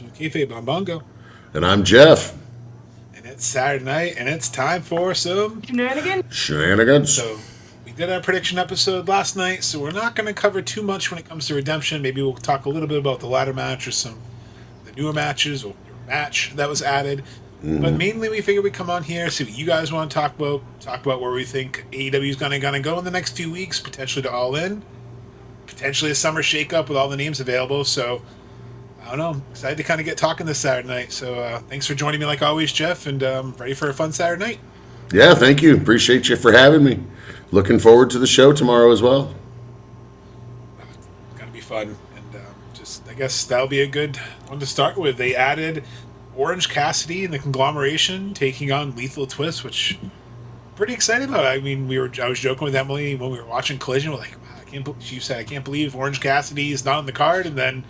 Original Kayfabe on Bongo. And I'm Jeff. And it's Saturday night, and it's time for some Shenanigans. So, we did our prediction episode last night, so we're not going to cover too much when it comes to Redemption. Maybe we'll talk a little bit about the ladder match or some the newer matches or newer match that was added. But mainly, we figured we'd come on here, see what you guys want to talk about where we think AEW is going to go in the next few weeks, potentially to All In, potentially a Summer Shakeup with all the names available. So, I don't know. Excited to kind of get talking this Saturday night. So thanks for joining me like always, Jeff, and ready for a fun Saturday night. Yeah, thank you. Appreciate you for having me. Looking forward to the show tomorrow as well. It's going to be fun. And I guess that'll be a good one to start with. They added Orange Cassidy and the Conglomeration taking on Lethal Twist, which I'm pretty excited about. I mean, I was joking with Emily when we were watching Collision. We're like, wow, she said, I can't believe Orange Cassidy is not on the card. And then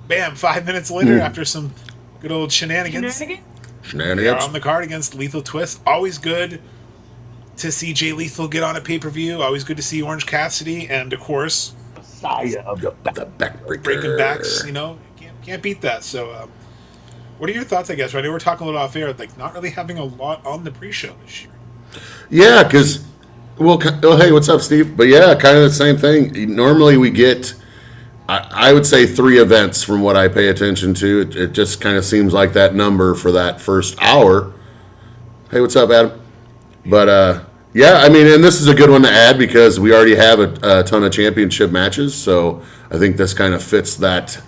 bam, 5 minutes later, after some good old shenanigans, they're on the card against Lethal Twist. Always good to see Jay Lethal get on a pay-per-view. Always good to see Orange Cassidy. And, of course, Messiah of the backbreaker. Breaking backs, can't beat that. So, what are your thoughts, I guess? I know we're talking a little off air, like not really having a lot on the pre-show this year. Yeah, because, hey, what's up, Steve? But yeah, kind of the same thing. Normally we get... I would say 3 events from what I pay attention to. It just kind of seems like that number for that first hour. Hey, what's up, Adam? But, yeah, I mean, and this is a good one to add because we already have a ton of championship matches. So I think this kind of fits that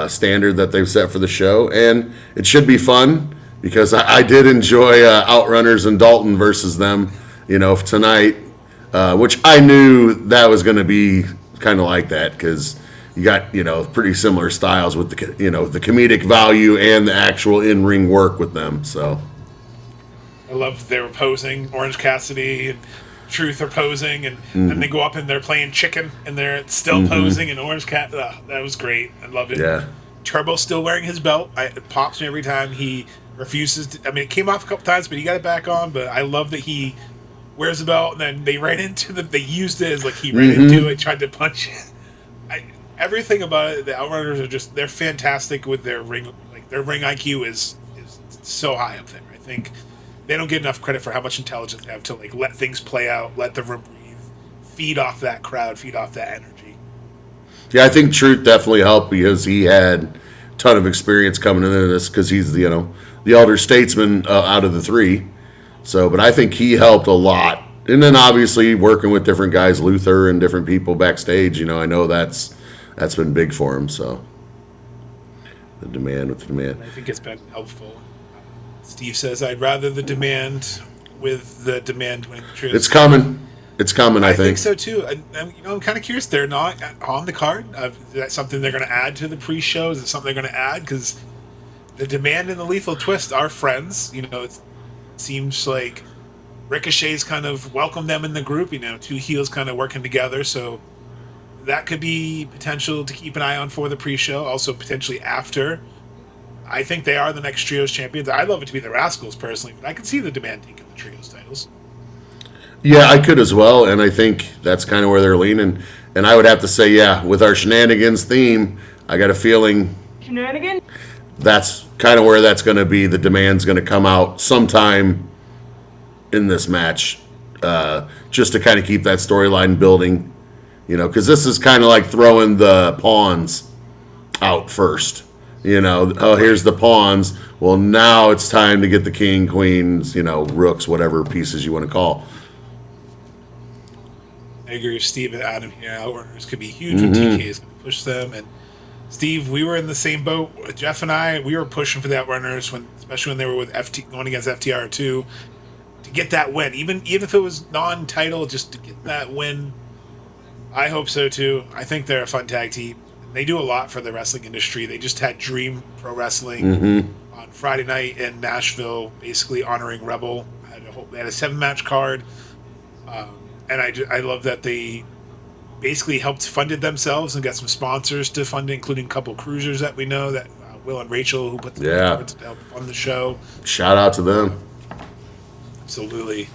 standard that they've set for the show. And it should be fun because I did enjoy Outrunners and Dalton versus them, tonight, which I knew that was going to be kind of like that because you got, pretty similar styles with the comedic value and the actual in-ring work with them. So I love they were posing. Orange Cassidy and Truth are posing, and then they go up and they're playing chicken, and they're still posing. And Orange Cat, that was great. I loved it. Yeah. Turbo's still wearing his belt. It pops me every time he refuses to. I mean, it came off a couple times, but he got it back on. But I love that he wears the belt, and then they ran into they used it as like he ran into it, tried to punch it. Everything about it, the Outrunners are they're fantastic with their ring. Like their ring IQ is so high up there. I think they don't get enough credit for how much intelligence they have to let things play out, let the room breathe, feed off that crowd, feed off that energy. Yeah, I think Truth definitely helped because he had a ton of experience coming into this because he's the elder statesman out of the 3. So, but I think he helped a lot. And then obviously working with different guys, Luther and different people backstage, I know that's been big for him. So the demand. I think it's been helpful. Steve says, I'd rather the demand with the demand winning the truth. It's coming. I think so too. I'm kind of curious. They're not on the card. Is that something they're going to add to the pre-show? Is it something they're going to add? Because the demand and the Lethal Twist are friends. It seems like Ricochet's kind of welcomed them in the group. 2 heels kind of working together. So that could be potential to keep an eye on for the pre-show. Also potentially after. I think they are the next Trios champions. I'd love it to be the Rascals personally, but I could see the demand taking the Trios titles. Yeah, I could as well, and I think that's kind of where they're leaning. And I would have to say, yeah, with our Shenanigans theme, I got a feeling that's kind of where that's going to be. The demand's going to come out sometime in this match, just to kind of keep that storyline building, because this is kind of like throwing the pawns out first. Here's the pawns. Well, now it's time to get the king, queens, rooks, whatever pieces you want to call. I agree with Steve and Adam here. Outrunners could be huge when TK is going to push them. And Steve, we were in the same boat. Jeff and I, we were pushing for the Outrunners, especially when they were with going against FTR2, to get that win. Even if it was non-title, just to get that win. I hope so too. I think they're a fun tag team. They do a lot for the wrestling industry. They just had Dream Pro Wrestling on Friday night in Nashville, basically honoring Rebel. They had a 7-match card, and I love that they basically helped funded themselves and got some sponsors to fund it, including a couple cruisers that we know, that Will and Rachel, who put the money to help fund the show. Shout out to them. Absolutely.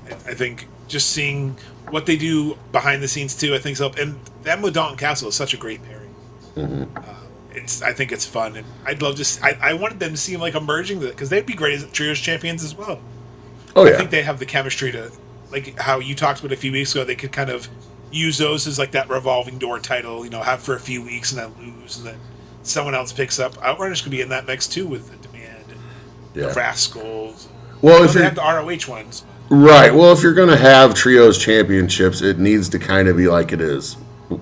I think just seeing what they do behind the scenes too, I think so. And them with Dalton Castle is such a great pairing. I think it's fun, and I'd love to. I wanted them to seem like emerging because they'd be great as trios champions as well. Oh yeah, I think they have the chemistry to, like how you talked about a few weeks ago. They could kind of use those as like that revolving door title. Have for a few weeks and then lose, and then someone else picks up. Outrunners could be in that mix too with the Demand and the Rascals. Well, if they you have the ROH ones, right, well, if you're going to have trios championships, it needs to kind of be like it is,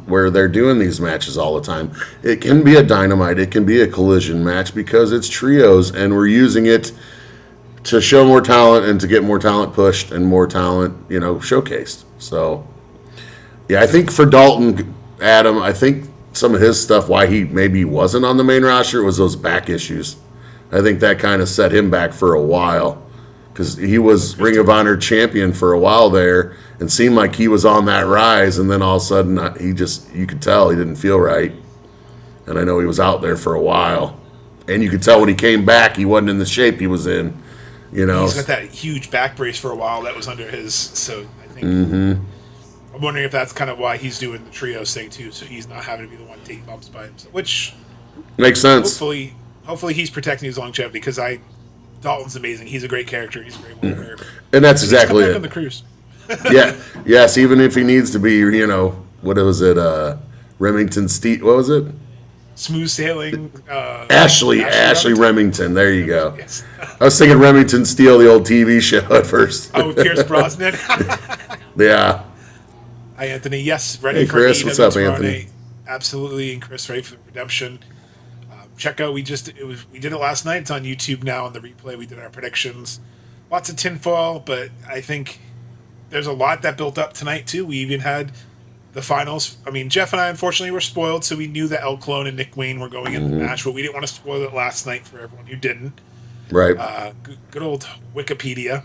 where they're doing these matches all the time. It can be a Dynamite, it can be a Collision match because it's trios, and we're using it to show more talent and to get more talent pushed and more talent, showcased. So, yeah, I think for Dalton, Adam, I think some of his stuff, why he maybe wasn't on the main roster, was those back issues. I think that kind of set him back for a while because he was Ring of Honor champion for a while there and seemed like he was on that rise, and then all of a sudden you could tell he didn't feel right. And I know he was out there for a while. And you could tell when he came back, he wasn't in the shape he was in. He's got that huge back brace for a while that was under his. So I think I'm wondering if that's kind of why he's doing the trios thing too, so he's not having to be the one taking bumps by himself. Which makes sense. Hopefully he's protecting his longevity because Dalton's amazing. He's a great character. He's a great worker. And that's exactly it. On the cruise. Yeah. Yes. Even if he needs to be, what was it? Remington Steed. What was it? Smooth Sailing. Ashley Remington. There you go. Yes. I was thinking Remington Steele, the old TV show at first. Oh, Pierce Brosnan. Yeah. Hi, Anthony. Yes, ready hey, for Chris. AEW What's up, tomorrow Anthony? night. Absolutely, and Chris, ready for Redemption. Check out. We did it last night. It's on YouTube now on the replay. We did our predictions. Lots of tinfoil, but I think there's a lot that built up tonight too. We even had the finals. I mean, Jeff and I unfortunately were spoiled, so we knew that El Clone and Nick Wayne were going in the match, but we didn't want to spoil it last night for everyone who didn't. Right. Good old Wikipedia.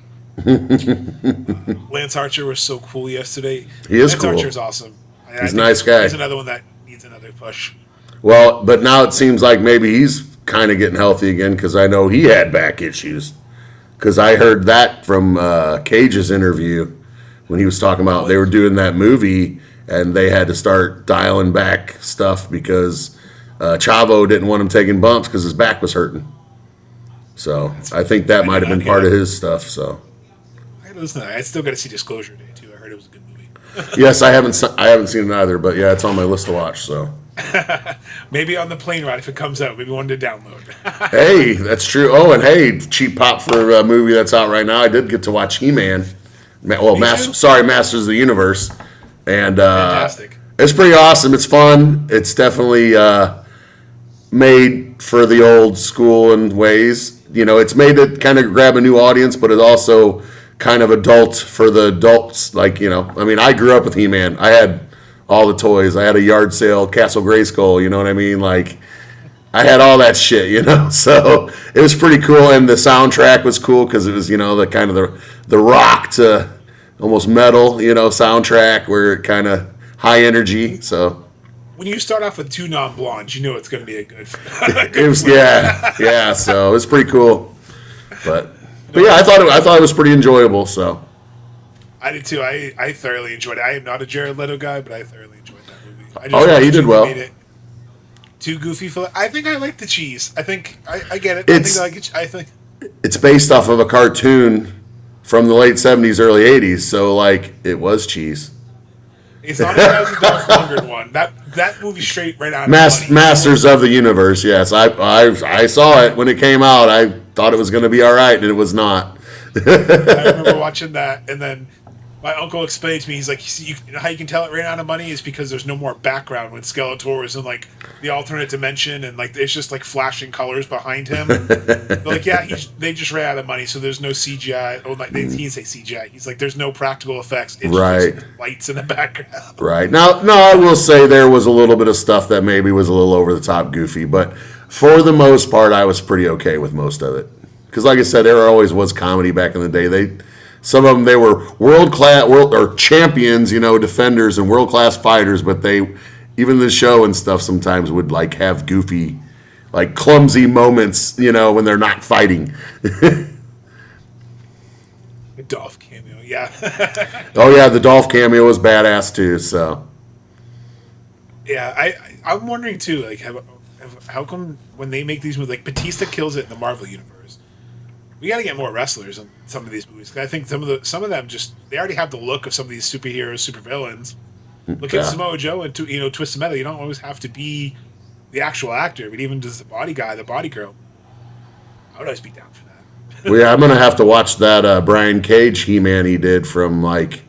Lance Archer was so cool yesterday. He is Lance cool. Archer's awesome. He's a nice guy. He's another one that needs another push. Well, but now it seems like maybe he's kind of getting healthy again because I know he had back issues. Because I heard that from Cage's interview when he was talking about they were doing that movie and they had to start dialing back stuff because Chavo didn't want him taking bumps because his back was hurting. So I think that might have been part of his stuff. So I gotta listen to that. I still got to see Disclosure Day too. I heard it was a good movie. yes, I haven't seen it either, but yeah, it's on my list to watch. So maybe on the plane ride if it comes out. Maybe one to download. hey, that's true. Oh, and hey, cheap pop for a movie that's out right now. I did get to watch He-Man. Masters of the Universe, and Fantastic. It's pretty awesome. It's fun. It's definitely made for the old school and ways. It's made to kind of grab a new audience, but it's also kind of adult for the adults. I mean, I grew up with He-Man. I had all the toys. I had a yard sale, Castle Grayskull, you know what I mean? I had all that shit, So it was pretty cool, and the soundtrack was cool because it was, the kind of the rock to almost metal, soundtrack where it kind of high energy. So when you start off with two non-blondes, you know it's going to be a good. it was yeah. So it was pretty cool, but yeah, I thought it was pretty enjoyable. So I did too. I thoroughly enjoyed it. I am not a Jared Leto guy, but I thoroughly enjoyed that movie. Oh yeah, he did well. Made it too goofy for. I think I like the cheese. I think I get it. I think it's based off of a cartoon from the late '70s, early '80s. So it was cheese. It's not as a Dolph Lundgren one. That movie straight right out of Masters of the Universe. Yes, I saw it when it came out. I thought it was going to be all right, and it was not. I remember watching that, and then my uncle explained to me, he's like, you know how you can tell it ran out of money is because there's no more background when Skeletor is in the alternate dimension and it's just flashing colors behind him. They're like, yeah, they just ran out of money, so there's no CGI. Oh, he didn't say CGI. He's like, there's no practical effects. It's just lights in the background. Right. Now, I will say there was a little bit of stuff that maybe was a little over the top goofy, but for the most part, I was pretty okay with most of it. Because like I said, there always was comedy back in the day. Some of them, they were world champions, defenders and world-class fighters, but even the show and stuff sometimes would have goofy, clumsy moments, when they're not fighting. The Dolph cameo, yeah. Oh yeah, the Dolph cameo was badass too, so. Yeah, I'm wondering too, how come when they make these movies, like Batista kills it in the Marvel universe, we got to get more wrestlers in some of these movies. 'Cause I think some of them just they already have the look of some of these superheroes, supervillains. Look at Samoa Joe and Twisted Metal. You don't always have to be the actual actor, but even just the body guy, the body girl. I would always be down for that. Well, yeah, I'm gonna have to watch that Brian Cage He-Man he did from like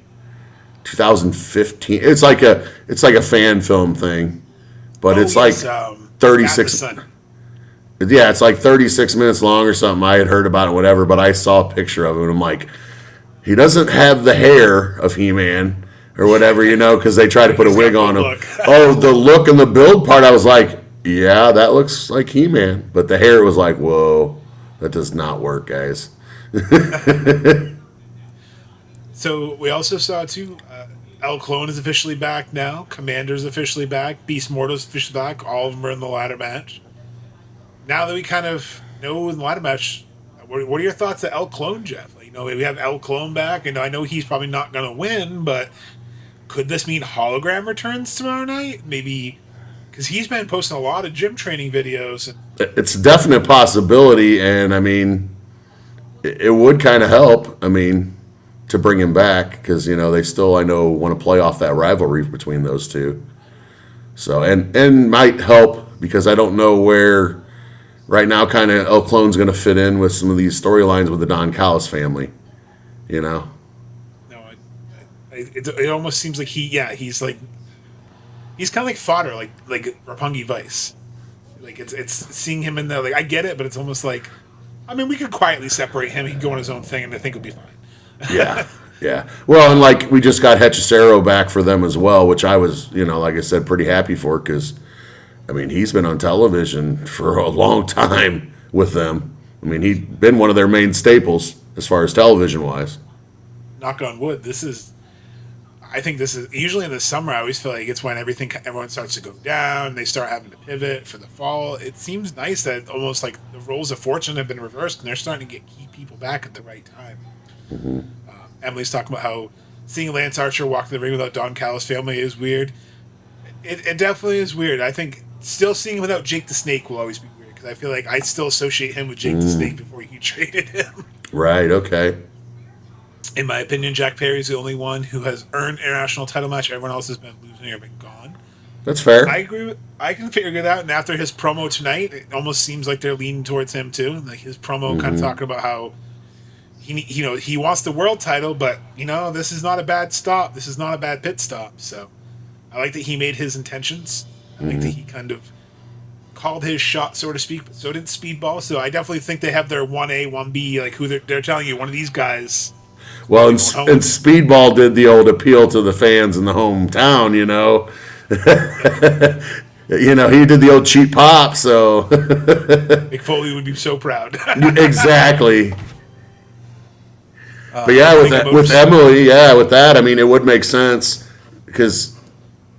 2015. It's like a fan film thing, but it's like 36. Yeah, it's like 36 minutes long or something. I had heard about it, whatever, but I saw a picture of it, and I'm like, he doesn't have the hair of He-Man or whatever, because they try to put a wig on him. Oh, the look and the build part, I was like, yeah, that looks like He-Man. But the hair was like, whoa, that does not work, guys. So we also saw, too, El Clone is officially back now. Commander's officially back. Beast Mortal's officially back. All of them are in the ladder match. Now that we kind of know in the ladder match, what are your thoughts of El Clone, Jeff? We have El Clone back, and I know he's probably not going to win, but could this mean hologram returns tomorrow night? Maybe, because he's been posting a lot of gym training videos. It's a definite possibility, and I mean, it would kind of help. I mean, to bring him back, because they still, I know, want to play off that rivalry between those two. So and might help, because I don't know where right now kind of El Clone's going to fit in with some of these storylines with the Don Callis family. No, it almost seems like he's kind of like fodder, like Roppongi Vice. Like it's seeing him in there. Like I get it, but it's almost like, I mean, we could quietly separate him. He could go on his own thing, and I think it'll be fine. Yeah. Well, and like we just got Hechicero back for them as well, which I was, like I said, pretty happy for, because, I mean, he's been on television for a long time with them. I mean, he's been one of their main staples as far as television-wise. Knock on wood. I think this is usually in the summer. I always feel like it's when everyone starts to go down. They start having to pivot for the fall. It seems nice that almost like the roles of fortune have been reversed, and they're starting to get key people back at the right time. Mm-hmm. Emily's talking about how seeing Lance Archer walk to the ring without Don Callis' family is weird. It definitely is weird. I think still seeing him without Jake the Snake will always be weird, because I feel like I still associate him with Jake the Snake before you traded him. Right, okay. In my opinion, Jack Perry's the only one who has earned international title match. Everyone else has been losing or been gone. That's fair. I agree. I can figure it out. And after his promo tonight, it almost seems like they're leaning towards him too. Like his promo kind of talking about how he wants the world title, but this is not a bad stop. This is not a bad pit stop. So I like that he made his intentions. I like that he kind of called his shot, so to speak, but so did Speedball. So I definitely think they have their 1A, 1B, like who they're telling you, one of these guys. Well, and Speedball did the old appeal to the fans in the hometown, he did the old cheap pop, so. Mick Foley would be so proud. Exactly. But yeah, with Emily, with that, I mean, it would make sense, because,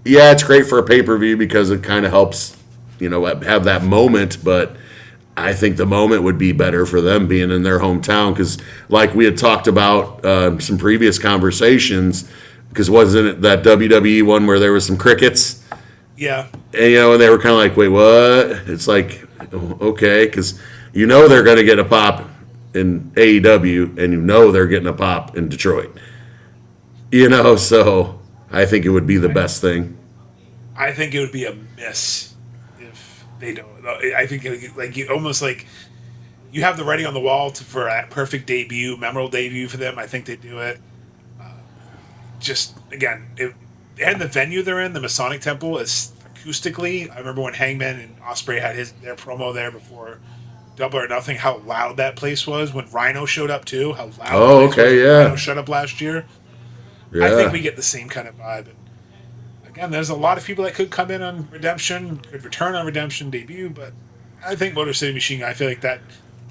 it's great for a pay-per-view because it kind of helps, have that moment, but I think the moment would be better for them being in their hometown, because like we had talked about some previous conversations, because wasn't it that WWE one where there was some crickets? Yeah. And, and they were kind of like, wait, what? It's like, okay, because they're going to get a pop in AEW, and they're getting a pop in Detroit. So I think it would be the best thing. I think it would be a miss if they don't. I think almost like you have the writing on the wall for a perfect debut, memorable debut for them. I think they do it. Just again, and the venue they're in, the Masonic Temple, is acoustically. I remember when Hangman and Ospreay had their promo there before Double or Nothing. How loud that place was when Rhino showed up too. How loud. Oh, okay, yeah. Rhino showed up last year. Yeah. I think we get the same kind of vibe. Again, there's a lot of people that could come in on Redemption, could return on Redemption debut, but I think Motor City Machine Gun, I feel like that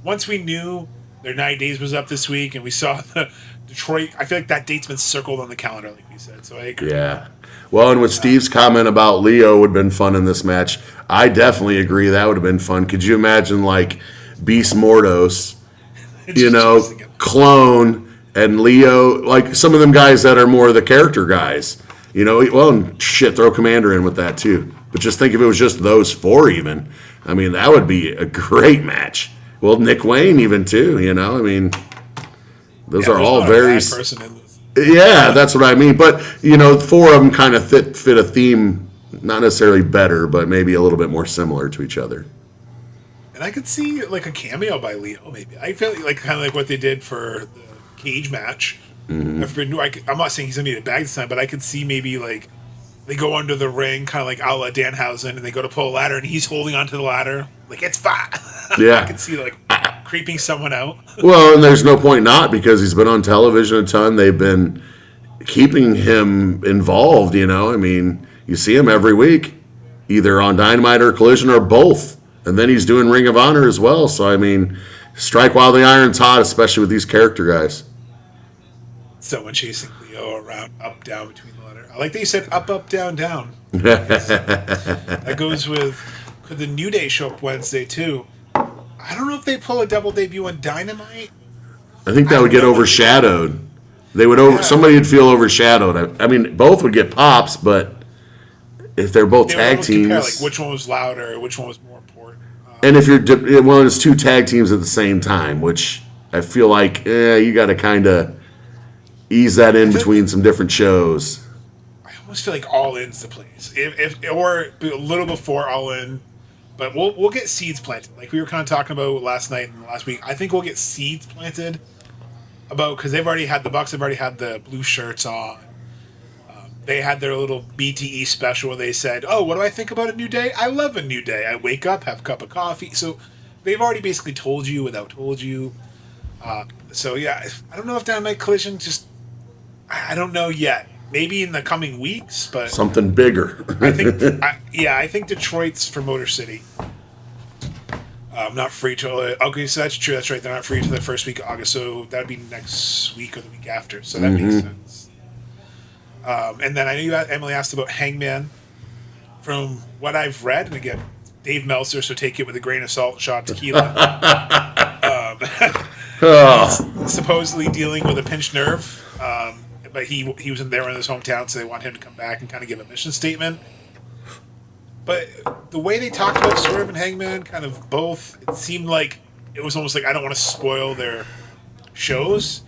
once we knew their 90 days was up this week and we saw the Detroit, I feel like that date's been circled on the calendar, like we said. So I agree. Yeah. Well, and with Steve's comment about Leo would have been fun in this match, I definitely agree that would have been fun. Could you imagine, like, Beast Mortos, Clone, and Leo, like some of them guys that are more the character guys, well, and shit, throw Commander in with that too. But just think if it was just those four even. I mean, that would be a great match. Well, Nick Wayne even too, you know? I mean, those are all very... person in this. Yeah, that's what I mean. But, you know, four of them kind of fit a theme, not necessarily better, but maybe a little bit more similar to each other. And I could see like a cameo by Leo, maybe. I feel like kind of like what they did for the cage match. Mm-hmm. I'm not saying he's going to be the bag this time, but I could see maybe like they go under the ring, kind of like a la Danhausen, and they go to pull a ladder, and he's holding onto the ladder. Like, it's fine. Yeah. I could see like creeping someone out. Well, and there's no point not, because he's been on television a ton. They've been keeping him involved, you know. I mean, you see him every week, either on Dynamite or Collision or both. And then he's doing Ring of Honor as well. So, I mean, strike while the iron's hot, especially with these character guys. Someone chasing Leo around, up, down between the letter. I like that you said up, down, down. That goes with, could the New Day show up Wednesday, too? I don't know if they pull a double debut on Dynamite. I think that would get overshadowed. They would somebody would feel overshadowed. I mean, both would get pops, but if they're both tag teams, compare, like which one was louder, which one was more important. And if you're well, it's two tag teams at the same time, which I feel like you got to kind of ease that in between some different shows. I almost feel like All In's the place, if or a little before All In. But we'll get seeds planted, like we were kind of talking about last night and last week. I think we'll get seeds planted because they've already had the Bucks. Have already had the blue shirts on. They had their little BTE special where they said, "Oh, what do I think about a new day? I love a new day. I wake up, have a cup of coffee." So they've already basically told you without told you. So yeah, I don't know if Dynamite Collision I don't know yet. Maybe in the coming weeks, but something bigger. I think Detroit's for Motor City. Not free till okay, so that's true. That's right. They're not free till the first week of August, so that'd be next week or the week after. So that makes sense. And then I know Emily asked about Hangman. From what I've read, and again, Dave Meltzer, so take it with a grain of salt, shot tequila. Supposedly dealing with a pinched nerve. But he was in there in his hometown, so they want him to come back and kind of give a mission statement. But the way they talked about Swerve and Hangman, kind of both, it seemed like it was almost like I don't want to spoil their shows.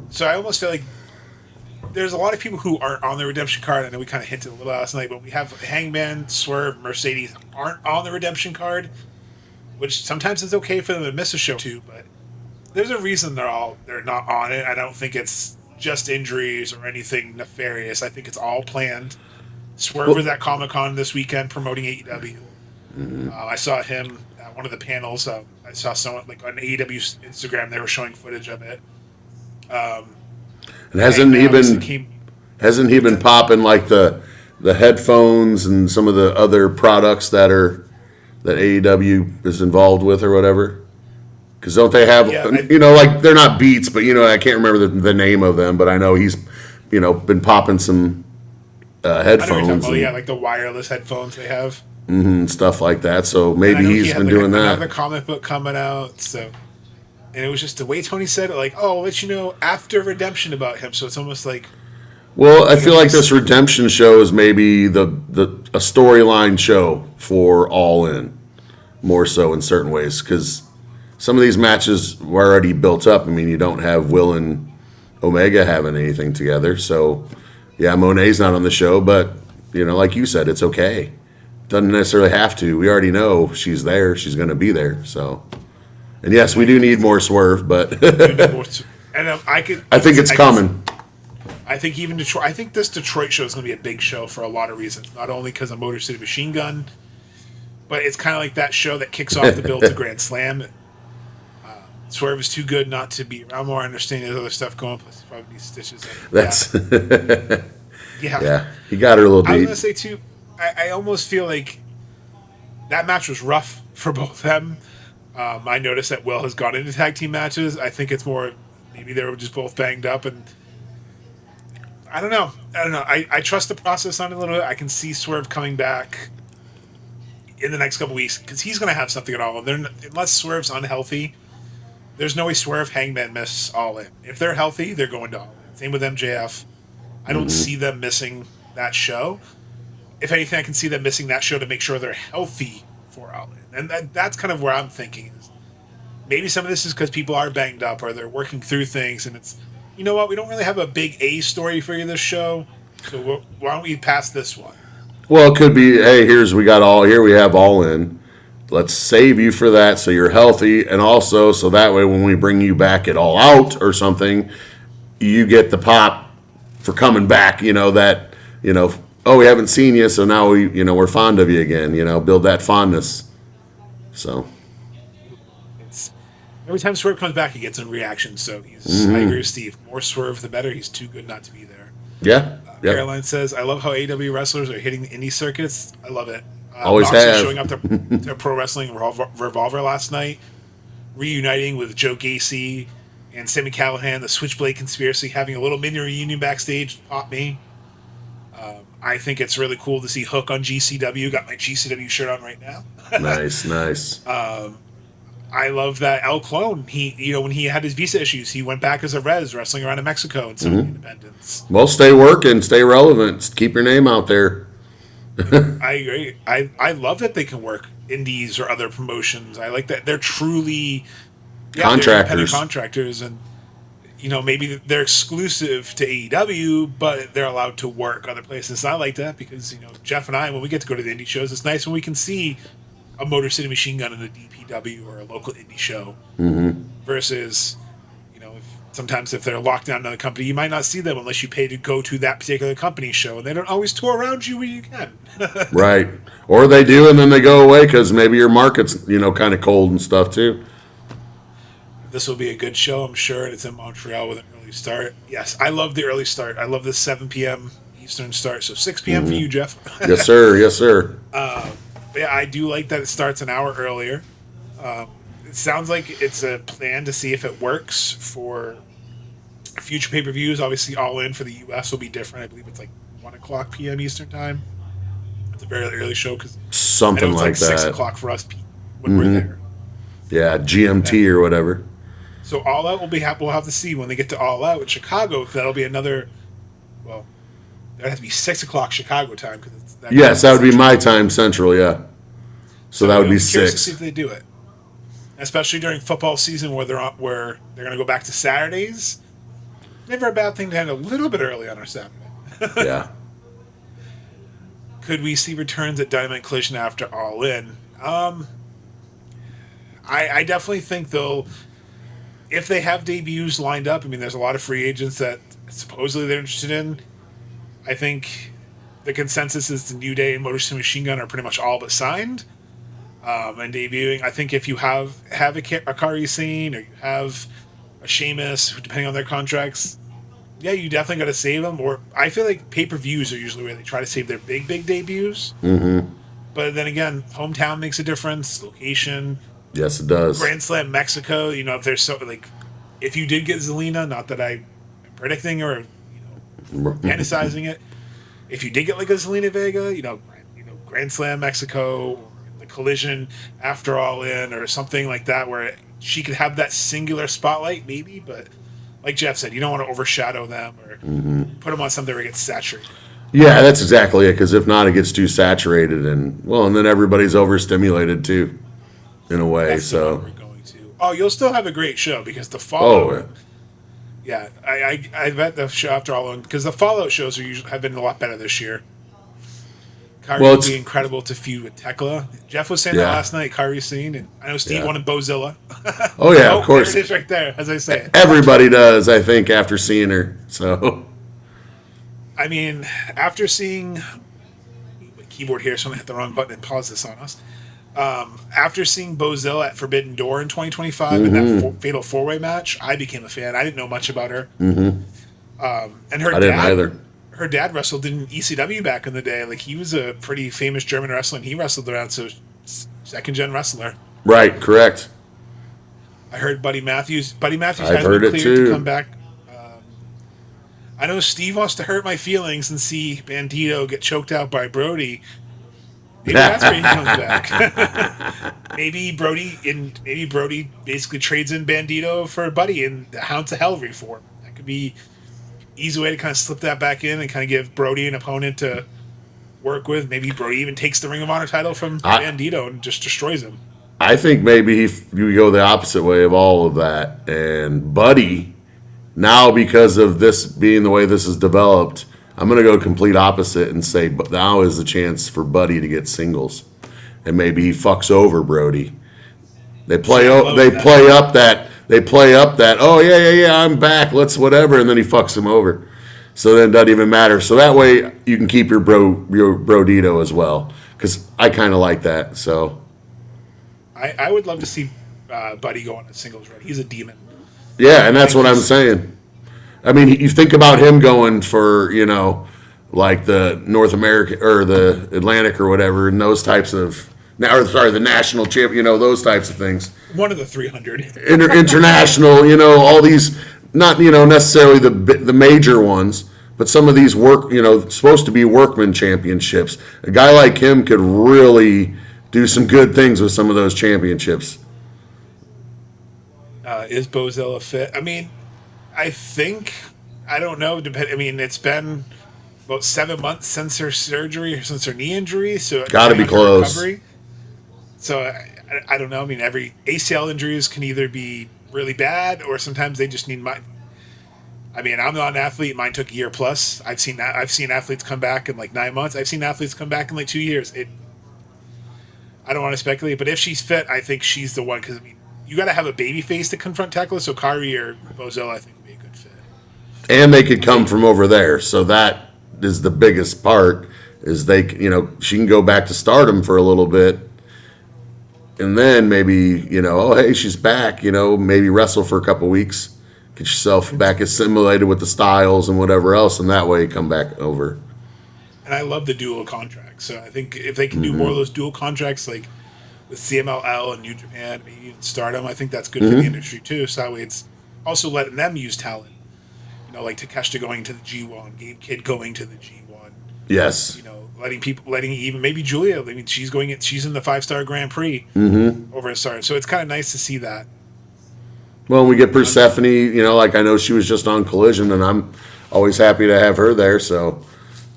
So I almost feel like there's a lot of people who aren't on the Redemption card. I know we kind of hinted a little last night, but we have Hangman, Swerve, Mercedes aren't on the Redemption card, which sometimes it's okay for them to miss a show too. But there's a reason they're not on it. I don't think it's just injuries or anything nefarious. I think it's all planned. Swerve was at Comic-Con this weekend promoting AEW. I saw him at one of the panels. I saw someone like on AEW's Instagram. They were showing footage of it. And hasn't he been popping like the headphones and some of the other products that AEW is involved with or whatever? Because don't they have, like they're not Beats, but I can't remember the name of them, but I know he's, been popping some headphones. Like the wireless headphones they have. Stuff like that. So maybe he's been doing that. Another comic book coming out. So, and it was just the way Tony said it, like, "Oh, I'll let you know after Redemption about him." So it's almost like. Well, I feel like this Redemption show is maybe a storyline show for All In, more so in certain ways, because some of these matches were already built up. I mean, you don't have Will and Omega having anything together. So, yeah, Monet's not on the show, but, like you said, it's okay. Doesn't necessarily have to. We already know she's there. She's going to be there. So, and yes, we do need more Swerve, but and I think it's coming. I think even Detroit. I think this Detroit show is going to be a big show for a lot of reasons. Not only because of Motor City Machine Gun, but it's kind of like that show that kicks off the build to Grand Slam. Swerve is too good not to be around more. I understand there's other stuff going, plus probably stitches. That's yeah. He got her a little deep. I was gonna say too. I almost feel like that match was rough for both of them. I noticed that Will has gone into tag team matches. I think it's more maybe they were just both banged up, and I don't know. I trust the process on it a little bit. I can see Swerve coming back in the next couple weeks because he's going to have something at all. Unless Swerve's unhealthy, there's no way Swerve Hangman miss All In. If they're healthy, they're going to All In. Same with MJF. I don't see them missing that show. if anything, I can see them missing that show to make sure they're healthy for All In. And that's kind of where I'm thinking. Is maybe some of this is because people are banged up or they're working through things, and it's, you know what, we don't really have a big A story for you this show, so why don't we pass this one? Well, it could be, hey, we have All In. Let's save you for that so you're healthy, and also so that way when we bring you back at All Out or something, you get the pop for coming back, oh, we haven't seen you, so now we're fond of you again, build that fondness. So every time Swerve comes back, he gets a reaction. So I agree with Steve. More Swerve, the better. He's too good not to be there. Yeah. Caroline says, I love how AEW wrestlers are hitting the indie circuits. I love it. Always Moxley have. showing up to Pro Wrestling Revolver last night, reuniting with Joe Gacy and Sami Callihan, the Switchblade Conspiracy, having a little mini reunion backstage. Pop me. I think it's really cool to see Hook on GCW. Got my GCW shirt on right now. Nice. I love that El Clone. He, when he had his visa issues, he went back as a res, wrestling around in Mexico and some independents. Well, stay working, stay relevant, keep your name out there. I agree. I love that they can work indies or other promotions. I like that they're truly Contractors. they're contractors, and maybe they're exclusive to AEW, but they're allowed to work other places. I like that because Jeff and I, when we get to go to the indie shows, it's nice when we can see a Motor City Machine Gun in a DPW or a local indie show versus, sometimes if they're locked down in another company, you might not see them unless you pay to go to that particular company show, and they don't always tour around you when you can. Right. Or they do, and then they go away because maybe your market's, kind of cold and stuff too. This will be a good show, I'm sure, and it's in Montreal with an early start. Yes, I love the early start. I love the 7 p.m. Eastern start, so 6 p.m. for you, Jeff. Yes, sir. But yeah, I do like that it starts an hour earlier. It sounds like it's a plan to see if it works for future pay-per-views. Obviously, All In for the U.S. will be different. I believe it's like 1 o'clock p.m. Eastern time. It's a very early show because something like that. 6 o'clock for us when we're there. Yeah, GMT or whatever. So All Out we'll have to see when they get to All Out in Chicago. That'll be another. Well, that'd have to be 6 o'clock Chicago time because yes, that would be my time central. Yeah. So that would be 6. To see if they do it, especially during football season where they're going to go back to Saturdays. Never a bad thing to end a little bit early on our Saturday. Yeah. Could we see returns at Dynamite Collision after All In? I definitely think if they have debuts lined up, there's a lot of free agents that supposedly they're interested in. I think the consensus is the New Day and Motor City Machine Gun are pretty much all but signed and debuting. I think if you have a Kairi Sane or you have a Sheamus, depending on their contracts, yeah, you definitely got to save them. Or I feel like pay-per-views are usually where they try to save their big debuts. Mm-hmm. But then again, hometown makes a difference, location. Yes, it does. Grand Slam Mexico, if there's if you did get Zelina, not that I'm predicting or fantasizing it, if you did get like a Zelina Vega, Grand Slam Mexico, or the Collision after All In, or something like that, where she could have that singular spotlight, maybe. But like Jeff said, you don't want to overshadow them or put them on something where it gets saturated. Yeah, that's exactly it. Because if not, it gets too saturated, and then everybody's overstimulated too. In a way, That's so we're going to. Oh, you'll still have a great show because the Fallout. Oh, yeah, I bet the show after All In, because the Fallout shows have been a lot better this year. Kairi would be incredible to feud with Tekla. Jeff was saying that last night. Kairi Sane, and I know Steve wanted Bozilla. Oh yeah, of course. There it is, right there, as I say it. Everybody does, I think, after seeing her. So, after seeing my keyboard here, so I'm gonna hit the wrong button and pause this on us. After seeing Bozilla at Forbidden Door in 2025 in that fatal 4-way match, I became a fan. I didn't know much about her. Mm-hmm. And her I didn't either. Her dad wrestled in ECW back in the day. Like, he was a pretty famous German wrestler, and he wrestled around, so second-gen wrestler. Right, correct. I heard Buddy Matthews I've has heard been it cleared too. to come back. I know Steve wants to hurt my feelings and see Bandito get choked out by Brody. Maybe that's where he comes back. maybe Brody basically trades in Bandito for Buddy in the Hounds of Hell reform. That could be easy way to kind of slip that back in and kind of give Brody an opponent to work with. Maybe Brody even takes the Ring of Honor title from Bandito and just destroys him. I think maybe you go the opposite way of all of that. And Buddy, now because of this being the way this is developed, I'm going to go complete opposite and say now is the chance for Buddy to get singles. And maybe he fucks over Brody. They play up that, oh, yeah, I'm back, let's whatever, and then he fucks him over. So then it doesn't even matter. So that way you can keep your Brodito as well. Because I kind of like that, so. I would love to see Buddy go on a singles run. He's a demon. Yeah, and that's what I'm saying. I mean, you think about him going for, like the North American or the Atlantic or whatever, and those types of, the national champion, those types of things. One of the 300. International, all these, not, necessarily the major ones, but some of these supposed to be workman championships. A guy like him could really do some good things with some of those championships. Is Bozella fit? I mean, I don't know. It's been about 7 months since her surgery, since her knee injury. So got to be close. Recovery. So I don't know. I mean, every ACL injuries can either be really bad or sometimes they just need I'm not an athlete. Mine took a year plus. I've seen athletes come back in like 9 months. I've seen athletes come back in like 2 years. I don't want to speculate, but if she's fit, I think she's the one because you got to have a baby face to confront Tekla. So Kairi or Bozella, I think, would be a good fit. And they could come from over there, so that is the biggest part. Is she can go back to Stardom for a little bit, and then maybe oh hey, she's back. Maybe wrestle for a couple weeks, get yourself back assimilated with the styles and whatever else, and that way come back over. And I love the dual contracts. So I think if they can do more of those dual contracts, like with CMLL and New Japan, maybe even Stardom, I think that's good for the industry too. So that way it's also letting them use talent. Like Takeshita going to the G1, Gabe Kidd going to the G1. Yes. Letting even maybe Julia. I mean, she's in the 5-star Grand Prix over in Stardom. So it's kind of nice to see that. Well, we get Persephone. Like I know she was just on Collision, and I'm always happy to have her there. So.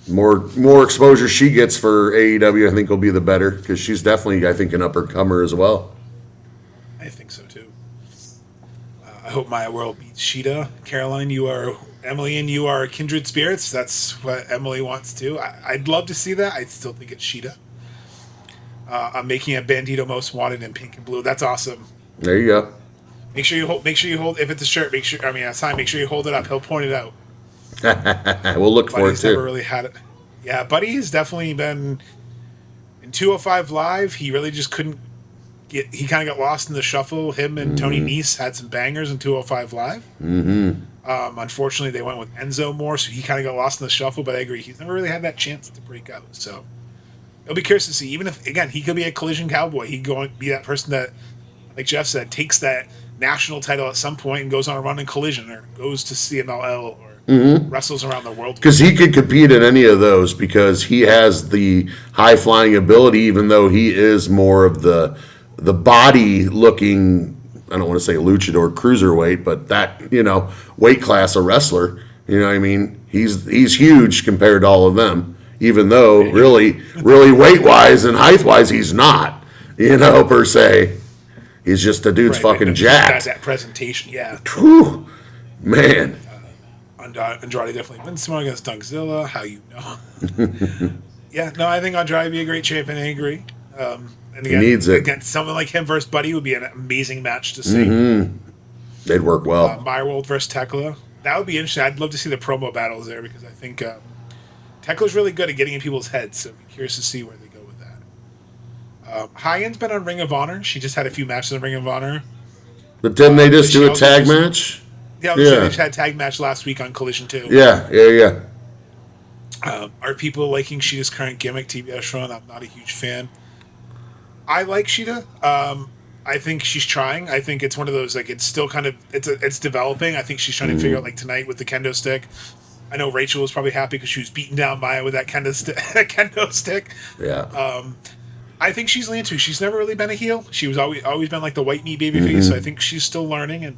More exposure she gets for AEW, I think, will be the better because she's definitely, I think, an upper-comer as well. I think so, too. I hope Maya World beats Sheeta. Caroline, Emily and you are kindred spirits. That's what Emily wants to. I'd love to see that. I still think it's Sheeta. I'm making a Bandito Most Wanted in pink and blue. That's awesome. There you go. Make sure you hold. If it's a shirt, a sign. Make sure you hold it up. He'll point it out. We'll look for it too. Never really had it. Yeah, Buddy has definitely been in 205 Live. He really just couldn't get. He kind of got lost in the shuffle. Him and Tony Nese had some bangers in 205 Live. Unfortunately, they went with Enzo more, so he kind of got lost in the shuffle. But I agree, he's never really had that chance to break out. So it'll be curious to see. Even if he could be a Collision cowboy, he could be that person that, like Jeff said, takes that national title at some point and goes on a run in Collision or goes to CMLL or wrestles around the world. Because he could compete in any of those because he has the high flying ability, even though he is more of the body looking, I don't want to say luchador cruiserweight, but that, weight class of wrestler. You know what I mean? He's huge compared to all of them, even though really weight wise and height wise he's not, per se. He's just a dude's fucking jacked. That presentation, yeah. Whew, man. Andrade definitely wins tomorrow against Dunkzilla. How you know? Yeah, no, I think Andrade would be a great champion. I agree. And again, he needs it. Again, someone like him versus Buddy would be an amazing match to see. They'd work well. Meyerwold versus Tekla. That would be interesting. I'd love to see the promo battles there because I think Tekla's really good at getting in people's heads. So I'm curious to see where they go with that. Hyen's been on Ring of Honor. She just had a few matches in Ring of Honor. But didn't they just do a tag match? Yeah, they just had a tag match last week on Collision too. Yeah. Are people liking Sheeta's current gimmick, TBS run? I'm not a huge fan. I like Sheeta. I think she's trying. I think it's one of those, it's still kind of, it's developing. I think she's trying to figure out, tonight with the kendo stick. I know Rachel was probably happy because she was beating down Maya with that kendo stick. Yeah. I think she's leaning to. She's never really been a heel. She was always been like the white meat babyface. So I think she's still learning, and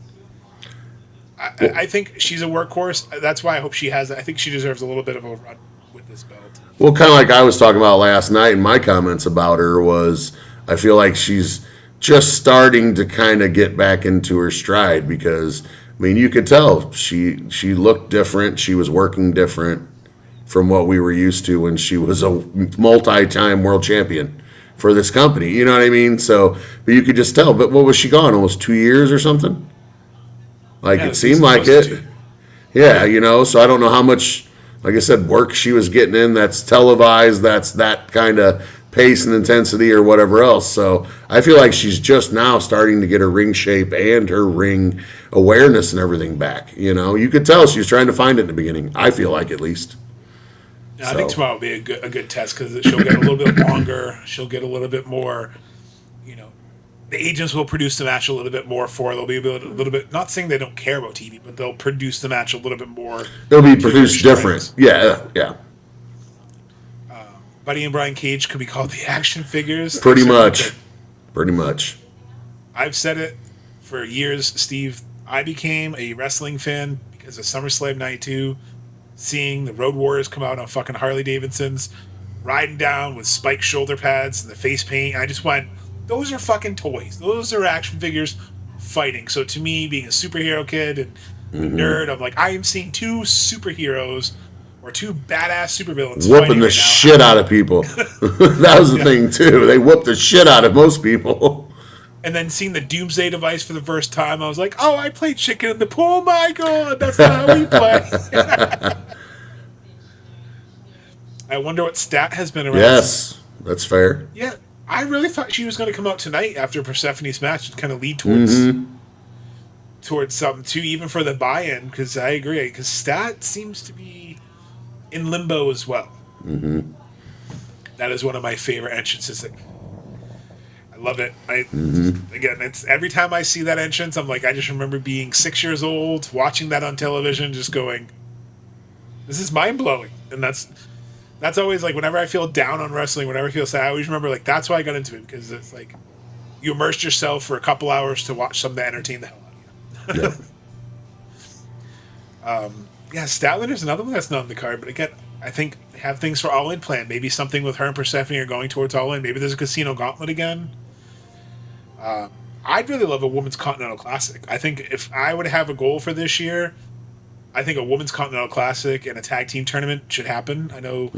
I think she's a workhorse. That's why I hope she has. I think she deserves a little bit of a run with with this belt. Well, kind of like I was talking about last night, and my comments about her was, I feel like she's just starting to kind of get back into her stride because, I mean, you could tell she looked different. She was working different from what we were used to when she was a multi-time world champion for this company. You know what I mean? So, but you could just tell. But what was she gone? Almost 2 years or something? Like, Yeah, it seemed like it. Yeah, you know, so I don't know how much, like I said, work she was getting in that's televised, that's that kind of pace and intensity or whatever else. So I feel like she's just now starting to get her ring shape and her ring awareness and everything back. You know, you could tell she was trying to find it in the beginning. I feel like, at least. Yeah, I think tomorrow will be a good test because she'll get a little bit longer. She'll get a little bit more, you know, the agents will produce the match a little bit more for her. They'll be a little bit, not saying they don't care about TV, but they'll produce the match a little bit more. It'll be produced different. Yeah, yeah. Buddy and Brian Cage could be called the action figures. Pretty much. Pretty much. I've said it for years, Steve. I became a wrestling fan because of SummerSlam 92, seeing the Road Warriors come out on fucking Harley Davidsons, riding down with spiked shoulder pads and the face paint. I just went, those are fucking toys. Those are action figures fighting. So to me, being a superhero kid and a nerd, I'm like, I am seeing two superheroes or two badass supervillains whooping the shit out of people. That was the thing, too. They whooped the shit out of most people. And then seeing the Doomsday device for the first time, I was like, oh, I played chicken in the pool. Oh, my God, that's not how we play. I wonder what stat has been around. Yes, that's fair. Yeah, I really thought she was going to come out tonight after Persephone's match and kind of lead towards something, too, even for the buy-in, because I agree. Because stat seems to be in limbo as well. That is one of my favorite entrances. I love it. Again, it's every time I see that entrance, I'm like, I just remember being 6 years old, watching that on television, just going, this is mind blowing. And that's always like whenever I feel down on wrestling, whenever I feel sad, I always remember like that's why I got into it, because it's like you immersed yourself for a couple hours to watch something that entertain the hell out of you. Yeah, Statlander's another one that's not on the card, but again, I think they have things for All In planned. Maybe something with her and Persephone are going towards All In. Maybe there's a Casino Gauntlet again. I'd really love a Women's Continental Classic. I think if I would have a goal for this year, I think a Women's Continental Classic and a tag team tournament should happen. I know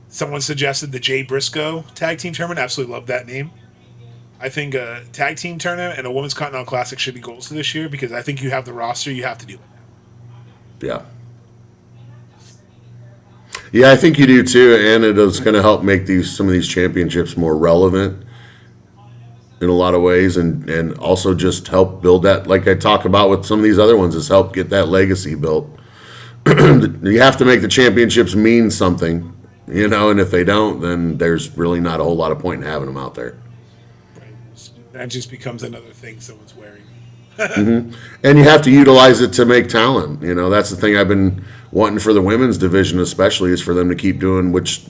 someone suggested the Jay Briscoe tag team tournament. Absolutely love that name. I think a tag team tournament and a Women's Continental Classic should be goals for this year because I think you have the roster. You have to do it. Yeah. Yeah, I think you do too, and it is going to help make some of these championships more relevant in a lot of ways, and also just help build that, like I talk about with some of these other ones, is help get that legacy built. You have to make the championships mean something, you know, and if they don't, then there's really not a whole lot of point in having them out there. Right. That just becomes another thing someone's wearing. And you have to utilize it to make talent. You know, that's the thing I've been wanting for the women's division, especially, is for them to keep doing, which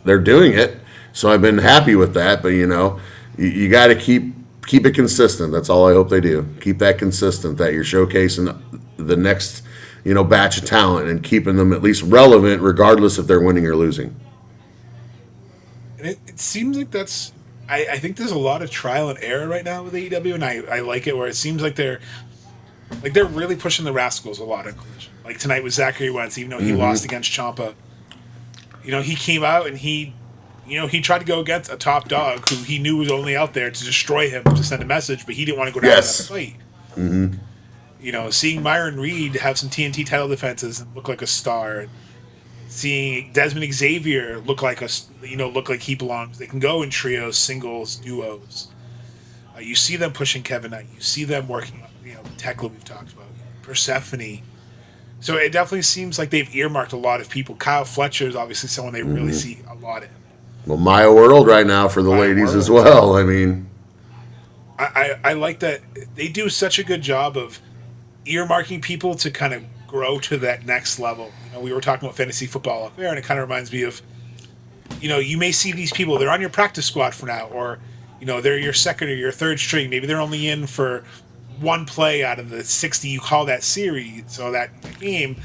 they're doing it. So I've been happy with that. But you know, you got to keep it consistent. That's all I hope they do. Keep that consistent. That you're showcasing the next, you know, batch of talent and keeping them at least relevant, regardless if they're winning or losing. And it seems like that's. I think there's a lot of trial and error right now with AEW, and I like it where it seems like they're really pushing the Rascals a lot in Collision. Like tonight with Zachary Wentz, even though he lost against Ciampa, you know, he came out and he tried to go against a top dog who he knew was only out there to destroy him, to send a message, but he didn't want to go down in that fight. You know, seeing Myron Reed have some TNT title defenses and look like a star, and seeing Desmond Xavier look like he belongs. They can go in trios, singles, duos. You see them pushing Kevin Knight. You see them working on, you know, Tekla we've talked about, Persephone. So it definitely seems like they've earmarked a lot of people. Kyle Fletcher is obviously someone they really see a lot in. Well, Maya World right now for the ladies as well. I mean, I like that they do such a good job of earmarking people to kind of grow to that next level. You know, we were talking about fantasy football up there, and it kind of reminds me of, you know, you may see these people, they're on your practice squad for now, or, you know, they're your second or your third string. Maybe they're only in for one play out of the 60 you call that series, so that game,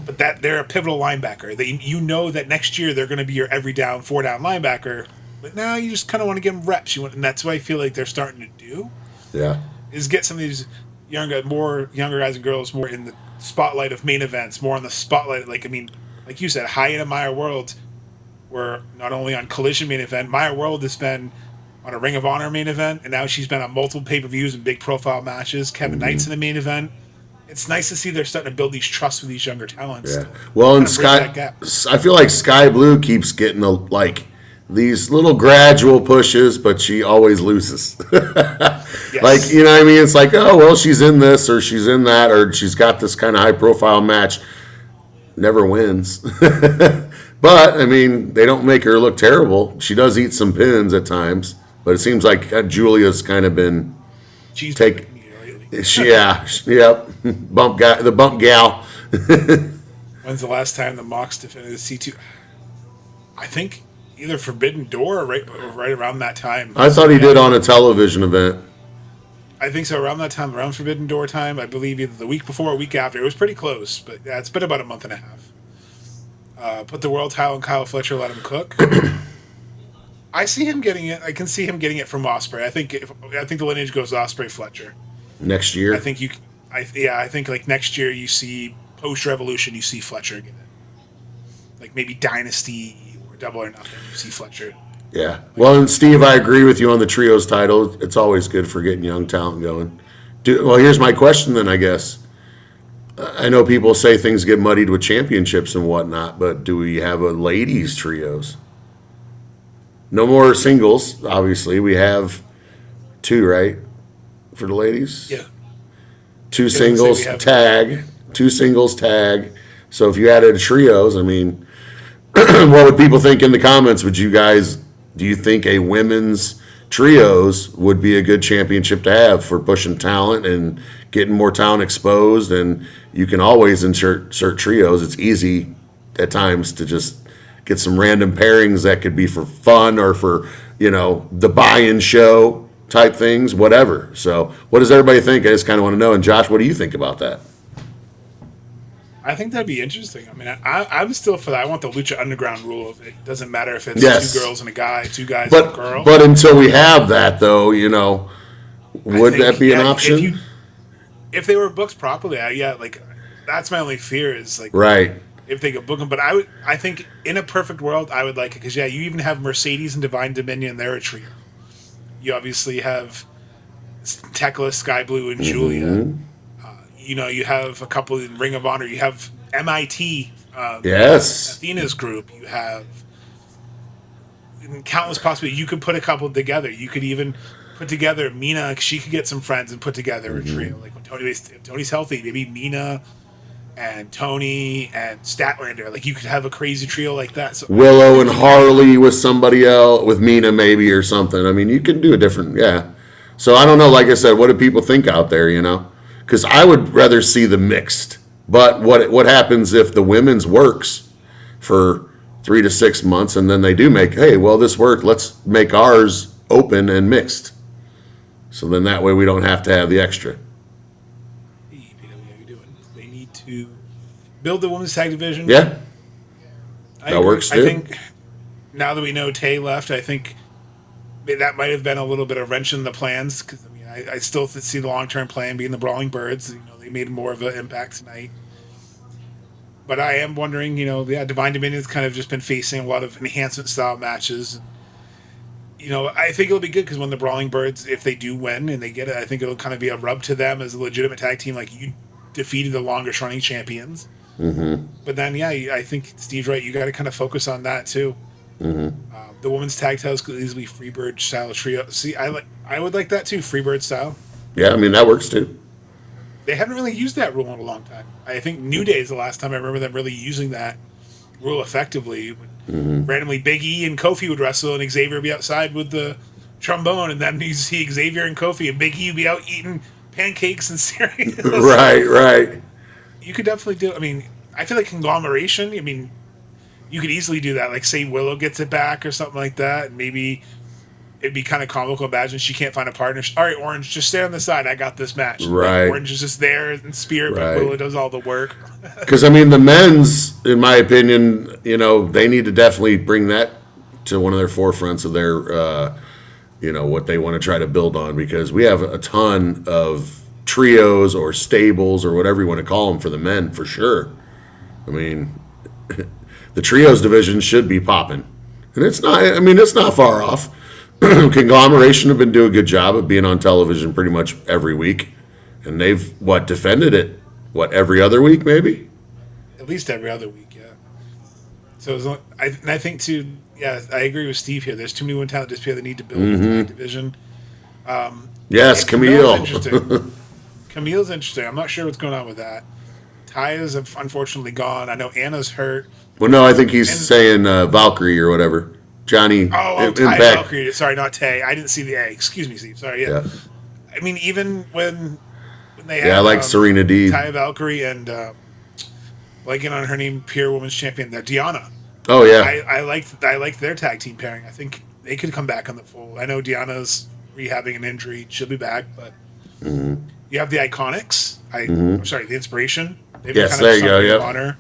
but that they're a pivotal linebacker. You know that next year they're going to be your every down, 4-down linebacker. But now you just kind of want to give them reps. And that's what I feel like they're starting to do. Yeah. Is get some of these younger guys and girls more in the spotlight of main events, more on the spotlight. Like you said, High End and Maya World were not only on Collision main event. Maya World has been on a Ring of Honor main event, and now she's been on multiple pay-per-views and big profile matches. Kevin Knight's in the main event. It's nice to see they're starting to build these trusts with these younger talents. Yeah. Well, and I feel like Sky Blue keeps getting these little gradual pushes, but she always loses. Yes. Like, you know what I mean? It's like, oh, well, she's in this or she's in that or she's got this kind of high-profile match. Never wins. But, I mean, they don't make her look terrible. She does eat some pins at times, but it seems like Julia's kind of been Yep. The bump gal. When's the last time the Mox defended the C2? I think either Forbidden Door or right around that time. I thought he did on a television event. I think so, around that time, around Forbidden Door time. I believe either the week before or week after. It was pretty close, but yeah, it's been about a month and a half. Put the world title on Kyle Fletcher, let him cook. I see him getting it. I can see him getting it from Ospreay. I think the lineage goes Ospreay Fletcher Next year? I think I think like next year you see post Revolution, you see Fletcher get it. Like maybe Dynasty or Double or Nothing, you see Fletcher. Yeah. Well, and Steve, I agree with you on the trios title. It's always good for getting young talent going. Well, here's my question then, I guess. I know people say things get muddied with championships and whatnot, but do we have a ladies trios? No more singles, obviously. We have 2, right? For the ladies? Yeah. 2 singles tag. 2 singles tag. So if you added trios, I mean, what would people think in the comments? Do you think a women's trios would be a good championship to have for pushing talent and getting more talent exposed? And you can always insert trios. It's easy at times to just get some random pairings that could be for fun or for, the buy-in show type things, whatever. So what does everybody think? I just kind of want to know. And Josh, what do you think about that? I think that'd be interesting. I mean, I'm still for that. I want the Lucha Underground rule of it doesn't matter if it's 2 girls and a guy, 2 guys and a girl. But until we have that, though, would that be an option? If they were booked properly, that's my only fear is right. If they could book them. But I think in a perfect world, I would like it because you even have Mercedes and Divine Dominion. They're a trio. You obviously have Tekla, Sky Blue, and Julia. You have a couple in Ring of Honor. You have MIT. Yes. Athena's group. You have countless possibilities. You could put a couple together. You could even put together Mina. She could get some friends and put together a trio. Like when Tony's healthy, maybe Mina and Tony and Statlander. Like you could have a crazy trio like that. So Willow and Harley with somebody else, with Mina maybe or something. I mean, you can do a different, yeah. So I don't know. Like I said, what do people think out there? Because I would rather see the mixed. But what happens if the women's works for 3 to 6 months and then they do make, hey, well, this worked. Let's make ours open and mixed. So then that way we don't have to have the extra. They need to build the women's tag division. Yeah. That works too. I think now that we know Tay left, I think that might have been a little bit of wrench in the plans because I still see the long-term plan being the Brawling Birds. They made more of an impact tonight. But I am wondering, Divine Dominion's kind of just been facing a lot of enhancement-style matches. I think it'll be good because when the Brawling Birds, if they do win and they get it, I think it'll kind of be a rub to them as a legitimate tag team. Like, you defeated the longest-running champions. Mm-hmm. But then, I think Steve's right. You got to kind of focus on that, too. Mm-hmm. The women's tag titles could easily Freebird style trio. See, I would like that too, Freebird style. Yeah, I mean that works too. They haven't really used that rule in a long time. I think New Day is the last time I remember them really using that rule effectively. Randomly, Big E and Kofi would wrestle, and Xavier would be outside with the trombone, and then you see Xavier and Kofi, and Big E would be out eating pancakes and cereal. Right. You could definitely do. I mean, I feel like conglomeration. I mean. You could easily do that, like say Willow gets it back or something like that, and maybe it'd be kind of comical. Imagine she can't find a partner. All right, Orange, just stay on the side. I got this match. Right. Like, Orange is just there in spirit, but Willow does all the work. Because, I mean, the men's, in my opinion, you know, they need to definitely bring that to one of their forefronts of their, you know, what they want to try to build on. Because we have a ton of trios or stables or whatever you want to call them for the men, for sure. I mean, the trios division should be popping. And it's not, I mean, it's not far off. Conglomeration have been doing a good job of being on television pretty much every week. And they've, defended it, every other week maybe? At least every other week, yeah. So I think, too, yeah, I agree with Steve here. There's too many one-talent display that need to build the division. Yes, Camille. Camille's interesting. I'm not sure what's going on with that. Taya's unfortunately gone. I know Anna's hurt. Well, no, I think he's saying Valkyrie or whatever. Johnny. Oh, Taya Valkyrie. Sorry, not Tay. I didn't see the A. Excuse me, Steve. Sorry, yeah. I mean, even when they had... Yeah, I like Serena Deeb. Taya Valkyrie and, blanking on her name, Pure Women's Champion, Deanna. Oh, yeah. I liked their tag team pairing. I think they could come back on the fold. I know Deanna's rehabbing an injury. She'll be back, but you have the Iconics. I'm sorry, the Inspiration. They've yes, there you go, yeah. Honor.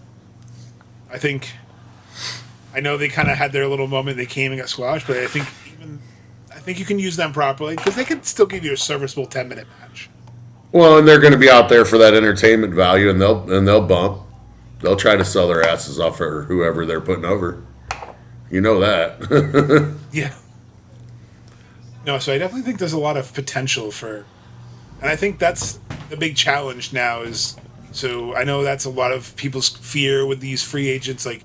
I know they kind of had their little moment. They came and got squashed, but I think you can use them properly because they could still give you a serviceable 10-minute match. Well, and they're going to be out there for that entertainment value, and they'll bump. They'll try to sell their asses off for whoever they're putting over. You know that. Yeah. No, so I definitely think there's a lot of potential for, and I think that's the big challenge now is, so I know that's a lot of people's fear with these free agents, like,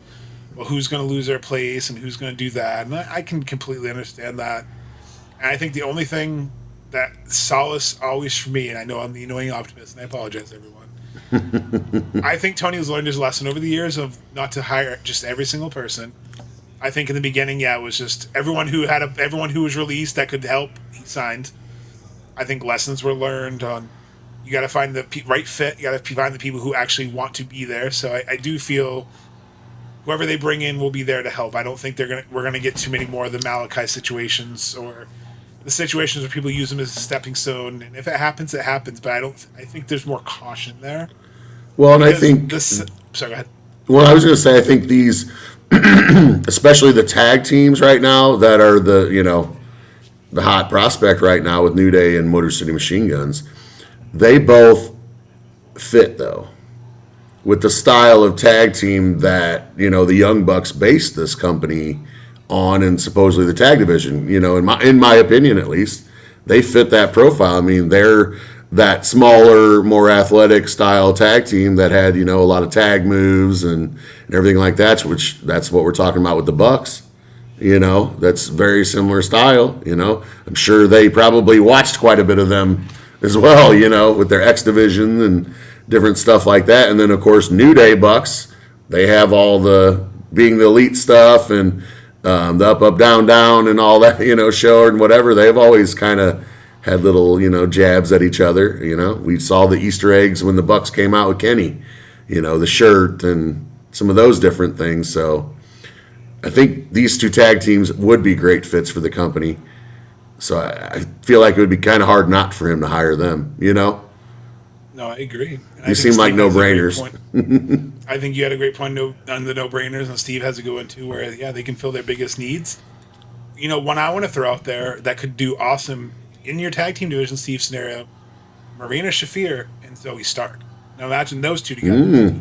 well, who's going to lose their place and who's going to do that? And I can completely understand that. And I think the only thing that solace always for me, and I know I'm the annoying optimist, and I apologize, everyone. I think Tony has learned his lesson over the years of not to hire just every single person. I think in the beginning, it was just everyone who was released that could help, he signed. I think lessons were learned on you got to find the right fit. You got to find the people who actually want to be there. So I do feel whoever they bring in will be there to help. I don't think we're gonna get too many more of the Malachi situations or the situations where people use them as a stepping stone. And if it happens, it happens. But I think there's more caution there. Well, and I think sorry, go ahead. Well, I was going to say I think these, especially the tag teams right now that are the hot prospect right now with New Day and Motor City Machine Guns, they both fit though. With the style of tag team that, the Young Bucks based this company on and supposedly the tag division, in my opinion at least, they fit that profile. I mean, they're that smaller, more athletic style tag team that had, a lot of tag moves and everything like that, which that's what we're talking about with the Bucks. That's very similar style, I'm sure they probably watched quite a bit of them as well, with their X division and different stuff like that. And then, of course, New Day Bucks, they have all the being the elite stuff and the up, down, down and all that, show and whatever. They've always kind of had little, jabs at each other. We saw the Easter eggs when the Bucks came out with Kenny, the shirt and some of those different things. So I think these two tag teams would be great fits for the company. So I feel like it would be kind of hard not for him to hire them, No, I agree. You seem like no-brainers. I think you had a great point on the no-brainers, and Steve has a good one too, where, they can fill their biggest needs. One I want to throw out there that could do awesome in your tag team division, Steve scenario, Marina Shafir and Zoe Stark. Now imagine those two together.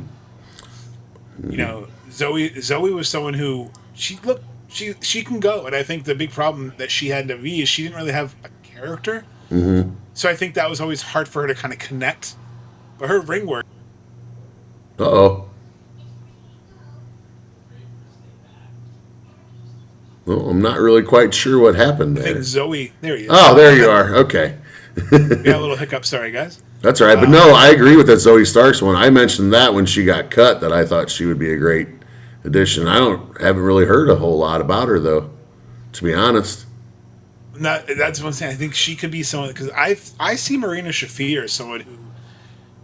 Zoe was someone who she can go, and I think the big problem that she had in V is she didn't really have a character. Mm-hmm. So I think that was always hard for her to kind of connect. But her ring work. Uh-oh. Well, I'm not really quite sure what happened there. I think Zoe, there he is. Oh, there you are. Okay. We got a little hiccup. Sorry, guys. That's all right. But no, I agree with that Zoe Starks one. I mentioned that when she got cut, that I thought she would be a great addition. Haven't really heard a whole lot about her, though, to be honest. That's what I'm saying. I think she could be someone, because I see Marina Shafir as someone who,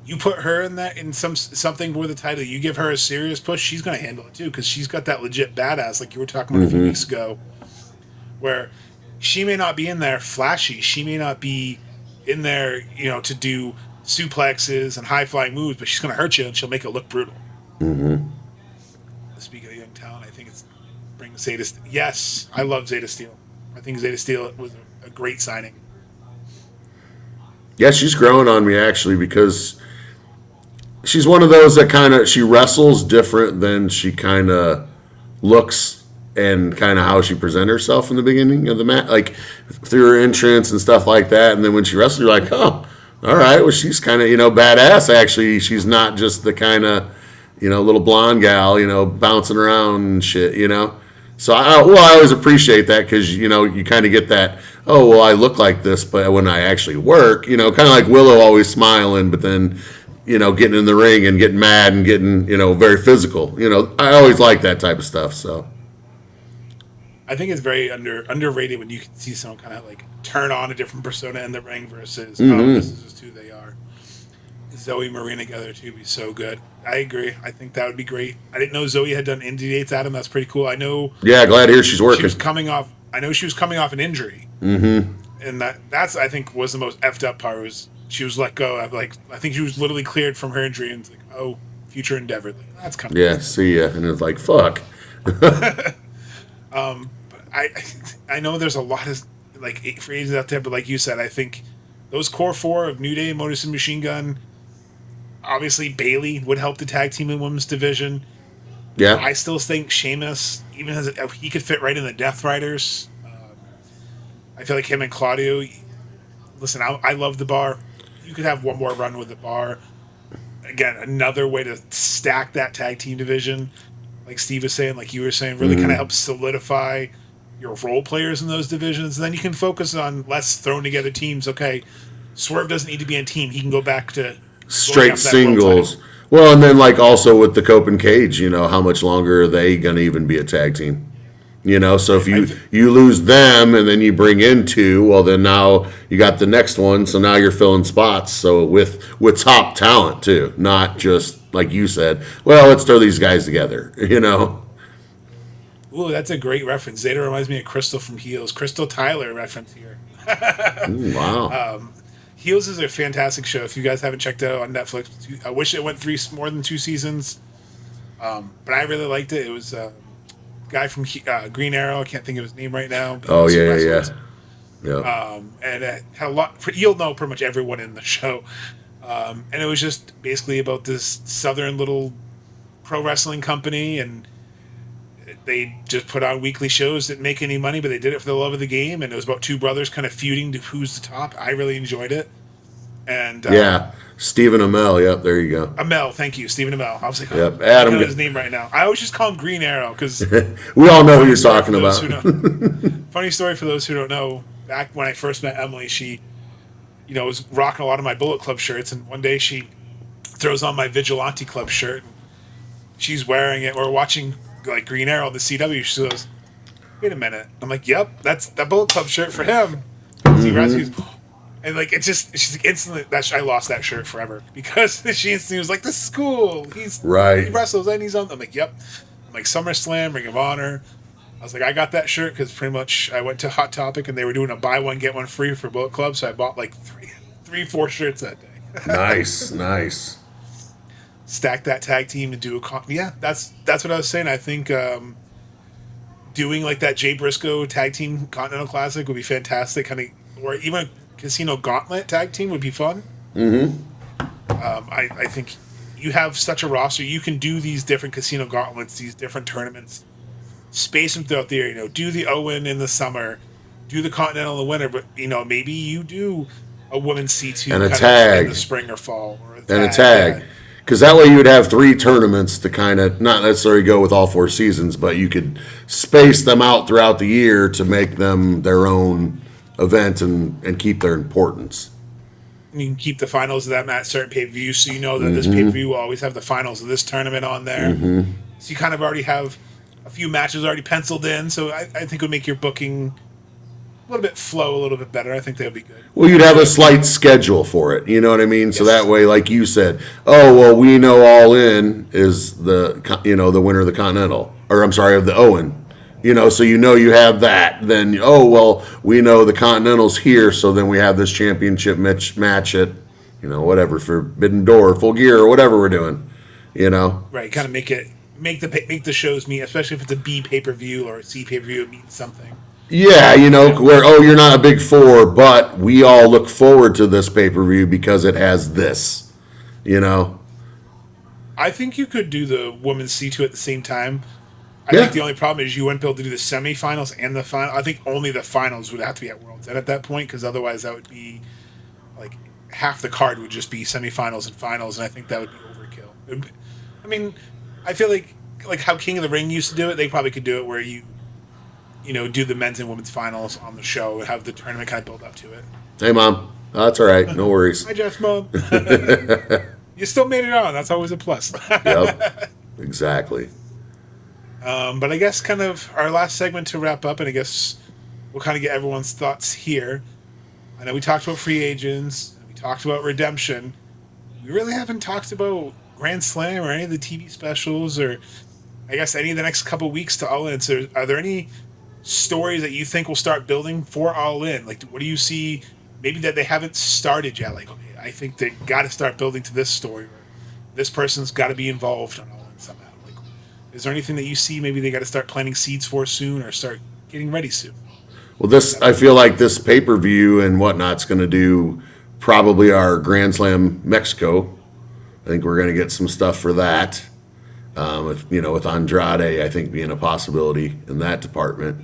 you put her in something with a title, you give her a serious push, she's going to handle it too, because she's got that legit badass, like you were talking about a few weeks ago, where she may not be in there flashy. She may not be in there, to do suplexes and high flying moves, but she's going to hurt you and she'll make it look brutal. Mm-hmm. Speaking of young talent, I think it's bring Zeta. Yes, I love Zeta Steel. I think Zeta Steel was a great signing. Yeah, she's growing on me actually because she's one of those that she wrestles different than she kind of looks and kind of how she presents herself in the beginning of the match, like through her entrance and stuff like that. And then when she wrestles, you're like, oh, all right, well, she's kind of, badass actually. She's not just the kind of, little blonde gal, bouncing around and shit, So I always appreciate that because, you kind of get that, oh, well, I look like this, but when I actually work, kind of like Willow always smiling, but then, getting in the ring and getting mad and getting, very physical. I always like that type of stuff, so. I think it's very underrated when you can see someone kind of like turn on a different persona in the ring versus, this is just who they are. Zoe Marine together too would be so good. I agree. I think that would be great. I didn't know Zoe had done indie dates, Adam. That's pretty cool. I know. Yeah, glad to hear she's working. She was coming off. I know she was coming off an injury. Mm-hmm. And that's I think was the most effed up part. Was she was let go? I think she was literally cleared from her injury, and it's like, oh, future endeavor. Like, that's kind of yeah. See ya, and it's like fuck. But I know there's a lot of like phrases out there, but like you said, I think those core four of New Day, Motor City Machine Gun. Obviously, Bailey would help the tag team in women's division. Yeah. I still think Sheamus, even as he could fit right in the Death Riders. I feel like him and Claudio. Listen, I love the Bar. You could have one more run with the Bar. Again, another way to stack that tag team division, like Steve was saying, like you were saying, really kind of helps solidify your role players in those divisions. And then you can focus on less thrown together teams. Okay, Swerve doesn't need to be on team. He can go back to straight singles. Well, and then like also with the Cope and Cage, how much longer are they going to even be a tag team? So if you lose them and then you bring in two, well then now you got the next one, so now you're filling spots. So with top talent too, not just like you said, well, let's throw these guys together, Ooh, that's a great reference. Zeta reminds me of Crystal from Heels. Crystal Tyler reference here. Ooh, wow. Heels is a fantastic show. If you guys haven't checked it out on Netflix, I wish it went more than 2 seasons. But I really liked it. It was a guy from Green Arrow. I can't think of his name right now. Oh, yeah. And it had a lot. You'll know pretty much everyone in the show. And it was just basically about this southern little pro wrestling company, and they just put on weekly shows that didn't make any money, but they did it for the love of the game. And it was about two brothers kind of feuding to who's the top. I really enjoyed it. And Stephen Amell. Yep, there you go. Amell, thank you, Stephen Amell. I was like, yep, I Adam. don't know his name right now. I always just call him Green Arrow because we all know who you're talking about. Funny story for those who don't know. Back when I first met Emily, she, was rocking a lot of my Bullet Club shirts, and one day she throws on my Vigilante Club shirt. And she's wearing it. We're watching like Green Arrow, the CW. She goes, "Wait a minute." I'm like, "Yep, that's that Bullet Club shirt for him." He rescues, and like she's like instantly I lost that shirt forever because she instantly was like, "This is cool. He wrestles and he's on." I'm like, "Yep." I'm like SummerSlam, Ring of Honor. I was like, I got that shirt because pretty much I went to Hot Topic and they were doing a buy one get one free for Bullet Club, so I bought like 4 shirts that day. Nice. Stack that tag team and do that's what I was saying. I think doing like that Jay Briscoe tag team Continental Classic would be fantastic. Or even a Casino Gauntlet tag team would be fun. Mm-hmm. I think you have such a roster. You can do these different Casino Gauntlets, these different tournaments, space them throughout the year. Do the Owen in the summer, do the Continental in the winter, but maybe you do a women's C2 and a tag in the spring or fall, or a tag. Because that way you would have 3 tournaments to kind of not necessarily go with all 4 seasons, but you could space them out throughout the year to make them their own event and keep their importance. And you can keep the finals of that at certain pay-per-view, so you know that this pay-per-view will always have the finals of this tournament on there. Mm-hmm. So you kind of already have a few matches already penciled in, so I think it would make your booking a little bit flow a little bit better. I think that would be good. Well, you'd have a slight schedule for it. You know what I mean? Yes. So that way, like you said, we know All In is the winner of the Continental, or I'm sorry, of the Owen. So you have that. Then, we know the Continental's here, so then we have this championship match at, whatever, Forbidden Door, Full Gear, or whatever we're doing, Right, kind of make the shows mean, especially if it's a B pay-per-view or a C pay-per-view, it means something. Yeah, where, you're not a big four, but we all look forward to this pay-per-view because it has this, I think you could do the women's C2 at the same time. I Yeah. think the only problem is you wouldn't be able to do the semifinals and the final. I think only the finals would have to be at World's End at that point, because otherwise that would be like half the card would just be semifinals and finals, and I think that would be overkill. I mean, I feel like how King of the Ring used to do it, they probably could do it where you do the men's and women's finals on the show and have the tournament kind of build up to it. Hey, Mom. That's all right. No worries. Hi, Jeff's mom. You still made it on. That's always a plus. Yep. Exactly. But I guess kind of our last segment to wrap up, and I guess we'll kind of get everyone's thoughts here. I know we talked about free agents. We talked about Redemption. We really haven't talked about Grand Slam or any of the TV specials, or I guess any of the next couple weeks to All In. So are there any stories that you think will start building for All In? Like, what do you see maybe that they haven't started yet? Like, okay, I think they got to start building to this story, or this person's got to be involved on All In somehow. Like, is there anything that you see maybe they got to start planting seeds for soon, or start getting ready soon? Well, I feel like this pay-per-view and whatnot's going to do probably our Grand Slam Mexico. I think we're going to get some stuff for that. With Andrade, I think being a possibility in that department.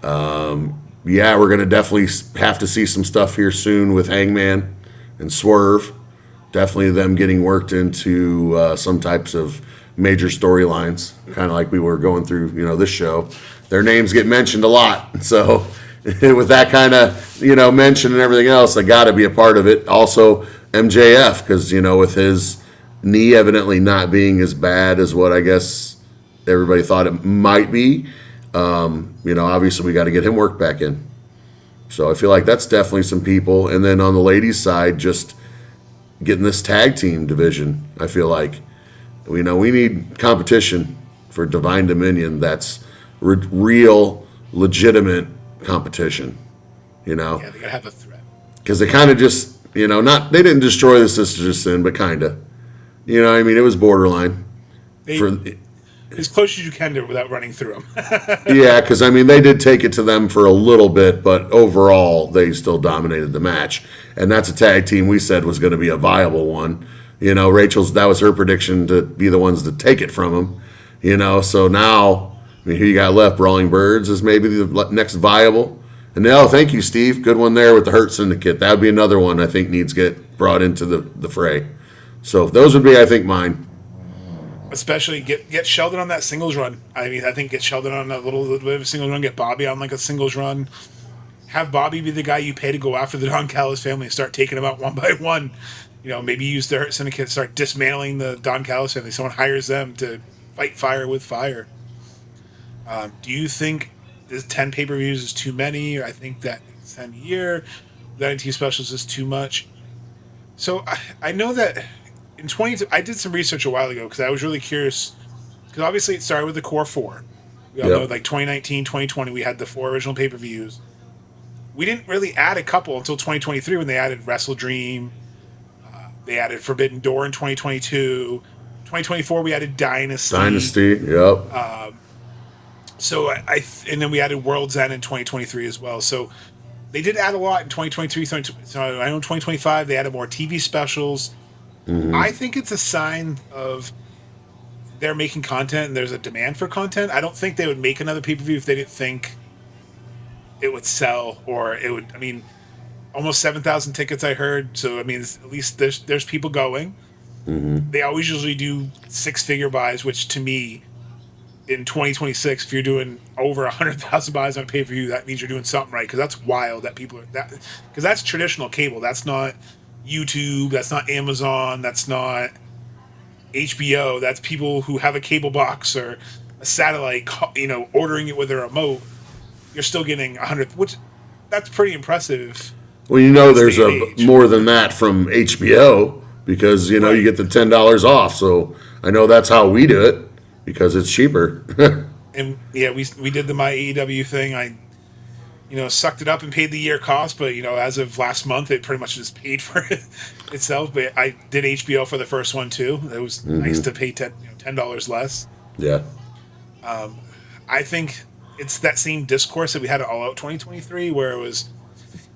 We're going to definitely have to see some stuff here soon with Hangman and Swerve. Definitely them getting worked into some types of major storylines, kind of like we were going through, this show. Their names get mentioned a lot. So with that kind of, mention and everything else, they got to be a part of it. Also, MJF, because, with his knee evidently not being as bad as what I guess everybody thought it might be, obviously we got to get him worked back in. So I feel like that's definitely some people. And then on the ladies' side, just getting this tag team division, I feel like, we need competition for Divine Dominion that's real, legitimate competition, Yeah, they got to have a threat. Because they kind of just, they didn't destroy the Sisters of Sin, but kind of. It was borderline. As close as you can to it without running through them. Yeah, because, they did take it to them for a little bit, but overall, they still dominated the match. And that's a tag team we said was going to be a viable one. That was her prediction to be the ones to take it from them. So now, who you got left? Brawling Birds is maybe the next viable. And thank you, Steve. Good one there with the Hurt Syndicate. That would be another one I think needs to get brought into the fray. So those would be, I think, mine. Especially get Sheldon on that singles run. I think get Sheldon on a little bit of a singles run. Get Bobby on like a singles run. Have Bobby be the guy you pay to go after the Don Callis family and start taking them out one by one. Maybe use the Hurt Syndicate, start dismantling the Don Callis family. Someone hires them to fight fire with fire. Do you think this 10 pay-per-views is too many? I think that 10 a year, the NXT specials is too much. So I know that in I did some research a while ago because I was really curious. Because obviously it started with the core four. We all know, like 2019, 2020, we had the 4 original pay-per-views. We didn't really add a couple until 2023 when they added Wrestle Dream. They added Forbidden Door in 2022. 2024 we added Dynasty. Yep. So and then we added World's End in 2023 as well. So they did add a lot in 2023. So I know in 2025 they added more TV specials. Mm-hmm. I think it's a sign of they're making content and there's a demand for content. I don't think they would make another pay-per-view if they didn't think it would sell, or it would. Almost 7,000 tickets I heard. So at least there's people going. Mm-hmm. They always usually do 6-figure buys, which to me, in 2026, if you're doing over 100,000 buys on a pay-per-view, that means you're doing something right. Because that's wild that people are that. Because that's traditional cable. That's not YouTube. That's not Amazon. That's not HBO. That's people who have a cable box or a satellite, ordering it with a remote. You're still getting 100, which that's pretty impressive. Well, there's more than that from HBO because, you get the $10 off. So I know that's how we do it because it's cheaper. And yeah, we did the my AEW thing. I sucked it up and paid the year cost, but as of last month, it pretty much just paid for it itself. But I did HBO for the first one too. It was nice to pay $10 less. Yeah. I think it's that same discourse that we had at All Out 2023, where it was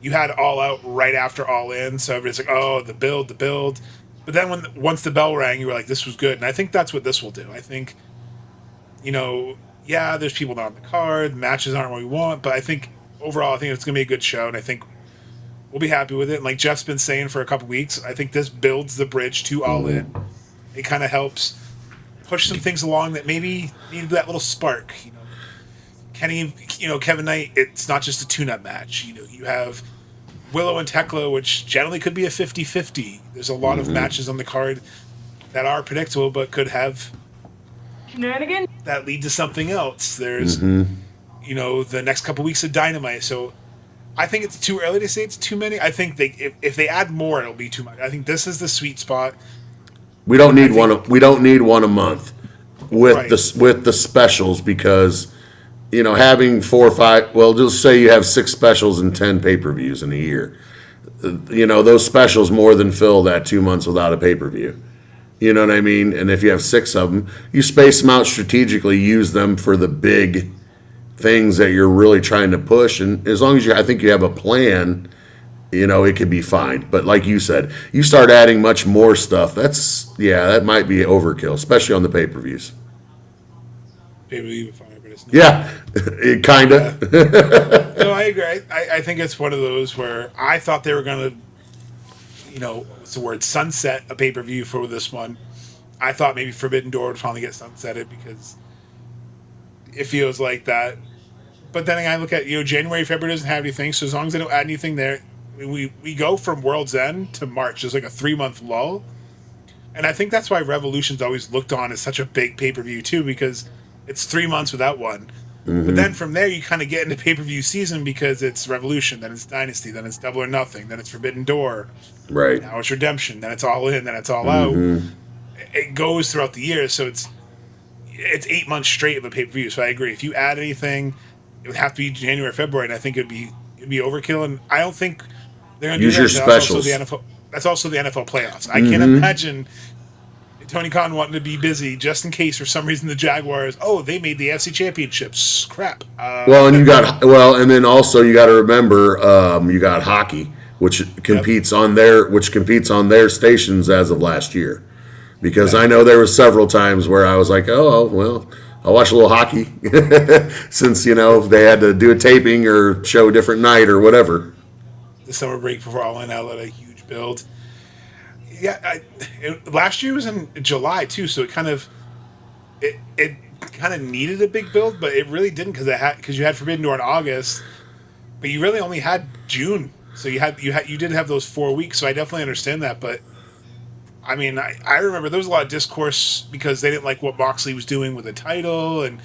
you had All Out right after All In, so everybody's like, oh, the build. But then once the bell rang, you were like, this was good, and I think that's what this will do. I think, yeah, there's people not on the card, matches aren't what we want, but I think overall, I think it's going to be a good show, and I think we'll be happy with it. And like Jeff's been saying for a couple weeks, I think this builds the bridge to All In. It kind of helps push some things along that maybe needed that little spark. Kevin Knight, it's not just a tune-up match. You have Willow and Tekla, which generally could be a 50-50. There's a lot of matches on the card that are predictable, but could have Shenanigans that lead to something else. There's, the next couple weeks of Dynamite. So I think it's too early to say it's too many. I think if they add more, it'll be too much. I think this is the sweet spot. We don't need one. We don't need one a month with Right. the specials, because having 4 or 5. Well, just say you have 6 specials and 10 pay-per-views in a year. Those specials more than fill that 2 months without a pay-per-view. You know what I mean? And if you have 6 of them, you space them out strategically. Use them for the big things that you're really trying to push. And as long as I think you have a plan, it could be fine. But like you said, you start adding much more stuff. That might be overkill, especially on the pay-per-views. Pay-per-view fire, but it's not. Yeah, it kind of. No, I agree. I think it's one of those where I thought they were going to, what's the word, sunset a pay-per-view for this one. I thought maybe Forbidden Door would finally get sunsetted because it feels like that. But then I look at, January, February doesn't have anything, so as long as they don't add anything there, we go from World's End to March. There's like a 3-month lull. And I think that's why Revolution's always looked on as such a big pay-per-view too, because it's 3 months without one. But then from there, you kind of get into pay-per-view season because it's Revolution, then it's Dynasty, then it's Double or Nothing, then it's Forbidden Door. Right. Now it's Redemption, then it's All In, then it's All Out. It goes throughout the year, so it's 8 months straight of a pay-per-view. So I agree. If you add anything, it would have to be January, February, and I think it'd be overkill. And I don't think they're going to do Use that. your That's also specials. that's also the NFL playoffs. I can't imagine Tony Khan wanting to be busy just in case for some reason the Jaguars, they made the AFC Championships. Crap. And then also you got to remember, you got hockey, which competes on their stations as of last year. Because I know there were several times where I was like, oh, well, I'll watch a little hockey since, they had to do a taping or show a different night or whatever. The summer break before All In out a huge build. Yeah, last year was in July too, so it kind of needed a big build, but it really didn't because you had Forbidden Door in August, but you really only had June, so you did have those 4 weeks. So I definitely understand that, but I mean, I remember there was a lot of discourse because they didn't like what Moxley was doing with the title, and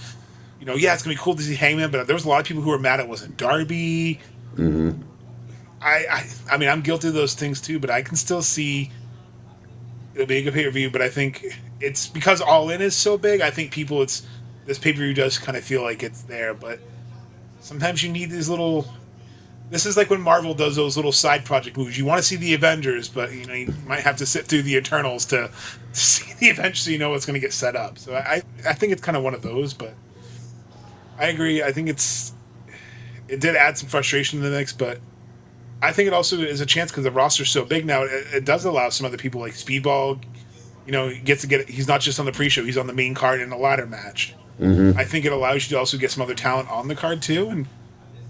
it's gonna be cool to see Hangman, but there was a lot of people who were mad it wasn't Darby. I mean, I'm guilty of those things too, but I can still see it'll be a good pay-per-view. But I think it's because All In is so big. I think this pay-per-view does kind of feel like it's there, but sometimes you need these little. This is like when Marvel does those little side project movies. You want to see the Avengers, but you might have to sit through the Eternals to see the Avengers so you know what's going to get set up. So I think it's kind of one of those, but I agree. I think it did add some frustration to the mix, but I think it also is a chance because the roster's so big now. It does allow some other people like Speedball, gets to get. He's not just on the pre-show; he's on the main card in a ladder match. I think it allows you to also get some other talent on the card too, and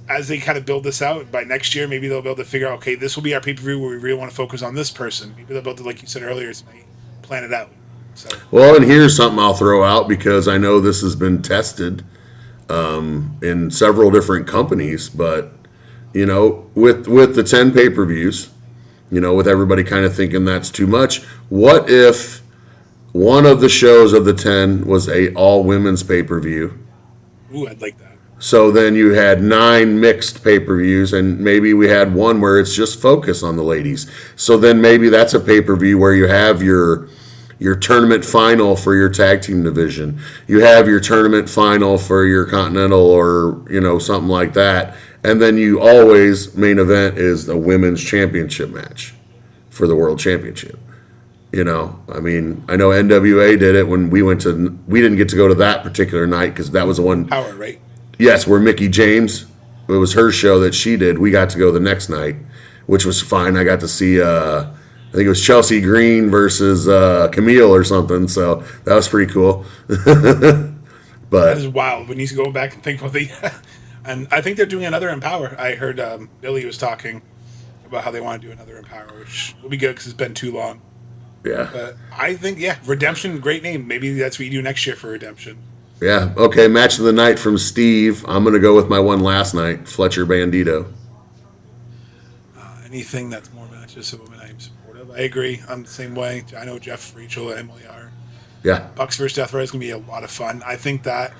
as they kind of build this out, by next year, maybe they'll be able to figure out, okay, this will be our pay-per-view where we really want to focus on this person. Maybe they'll be able to, like you said earlier tonight, plan it out. So. Well, and here's something I'll throw out because I know this has been tested in several different companies, but, with the 10 pay-per-views, with everybody kind of thinking that's too much, what if one of the shows of the 10 was a all-women's pay-per-view? Ooh, I'd like that. So then you had 9 mixed pay-per-views, and maybe we had one where it's just focus on the ladies. So then maybe that's a pay-per-view where you have your your tournament final for your tag team division. You have your tournament final for your continental or, something like that. And then you always, main event is a women's championship match for the world championship. I know NWA did it when we didn't get to go to that particular night because that was the one. Power, right? Yes, where Mickie James, it was her show that she did. We got to go the next night, which was fine. I got to see, I think it was Chelsea Green versus Camille or something. So that was pretty cool. That But is wild when you go back and think about and I think they're doing another Empower. I heard Billy was talking about how they want to do another Empower, which will be good because it's been too long. yeah. But I think, Redemption, great name. Maybe that's what you do next year for Redemption. Yeah. Okay. Match of the night from Steve. I'm going to go with my one last night, Fletcher Bandito. Anything that's more matches of women I'm supportive. I agree. I'm the same way. I know Jeff, Rachel, and Emily are. Yeah. Bucks versus Death Row is going to be a lot of fun. I think that.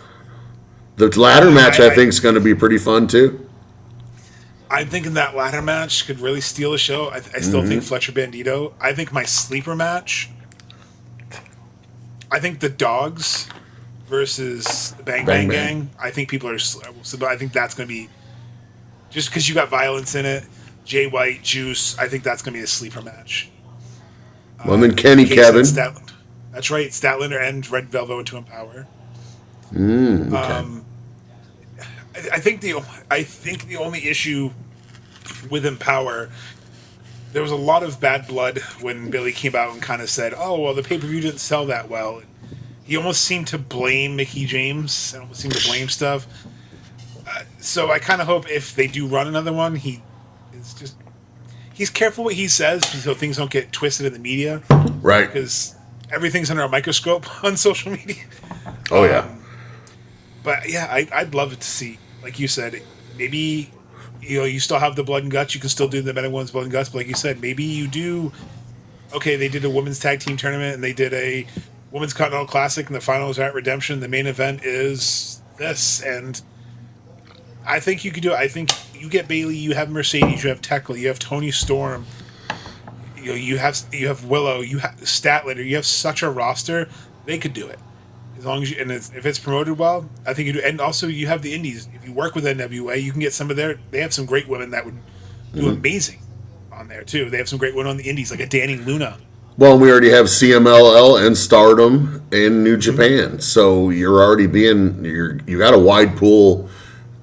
The ladder match, I think, is going to be pretty fun, too. I'm thinking that ladder match could really steal the show. I still think Fletcher Bandito. I think my sleeper match. I think the Dogs versus the Bang Bang Gang. I think people are. I think that's going to be. Just because you got violence in it, Jay White, Juice. I think that's going to be a sleeper match. Well, and then Kenny Kevin. That's right. Statlander and Red Velvet into Empower. Okay. I think the only issue with Empower, there was a lot of bad blood when Billy came out and kind of said, "Oh, well, the pay-per-view didn't sell that well." He almost seemed to blame Mickie James and almost seemed to blame stuff. So I kind of hope if they do run another one, he's careful what he says so things don't get twisted in the media. Right. Because everything's under a microscope on social media. Oh, yeah. But yeah, I'd love it to see, like you said, maybe you still have the blood and guts. You can still do the Men and Women's Blood and Guts. But like you said, maybe you do. Okay, they did a women's tag team tournament and they did a women's Continental Classic, and the finals are at Redemption. The main event is this, and I think you could do it. I think you get Bayley, you have Mercedes, you have Tekla, you have Tony Storm. You have Willow, you have Statlander. You have such a roster. They could do it. As long as if it's promoted well, I think you do. And also, you have the Indies. If you work with NWA, you can get some of their. They have some great women that would do amazing on there too. They have some great women on the Indies, like a Danny Luna. Well, we already have CMLL and Stardom in New Japan, so you're already you got a wide pool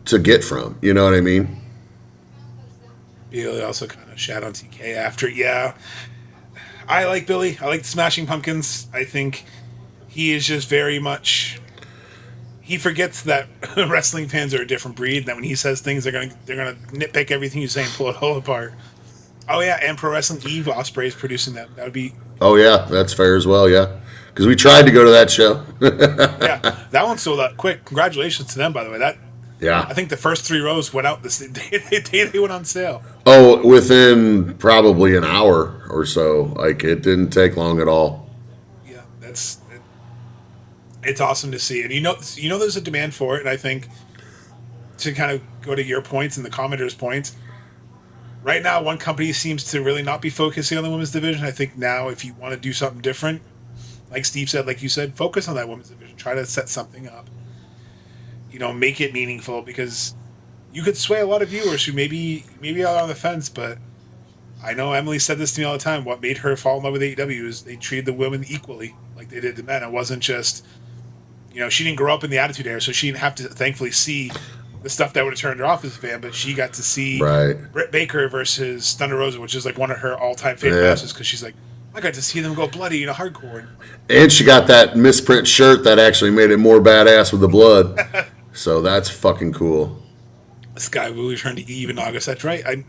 to get from. You know what I mean? Billy also kind of shat on TK after. Yeah, I like Billy. I like the Smashing Pumpkins. I think he is just very much. He forgets that wrestling fans are a different breed. And that when he says things, they're gonna nitpick everything you say and pull it all apart. Oh yeah, and Pro Wrestling Eve Ospreay is producing that. That would be. Oh yeah, that's fair as well. Yeah, because we tried to go to that show. Yeah, that one sold out quick. Congratulations to them, by the way. Yeah, I think the first 3 rows went out the day they went on sale. Oh, within probably an hour or so. Like, it didn't take long at all. Yeah, it's awesome to see. And you know there's a demand for it, and I think to kind of go to your points and the commenters' points, right now one company seems to really not be focusing on the women's division. I think now if you want to do something different, like Steve said, like you said, focus on that women's division. Try to set something up. Make it meaningful, because you could sway a lot of viewers who maybe are on the fence, but I know Emily said this to me all the time. What made her fall in love with AEW is they treated the women equally, like they did the men. It wasn't just, she didn't grow up in the Attitude Era, so she didn't have to thankfully see the stuff that would have turned her off as a fan, but she got to see Britt Baker versus Thunder Rosa, which is like one of her all-time favorite matches, because she's like, I got to see them go bloody hardcore. And she got that misprint shirt that actually made it more badass with the blood. So that's fucking cool. Sky Wu returned to Eve in August. That's right. I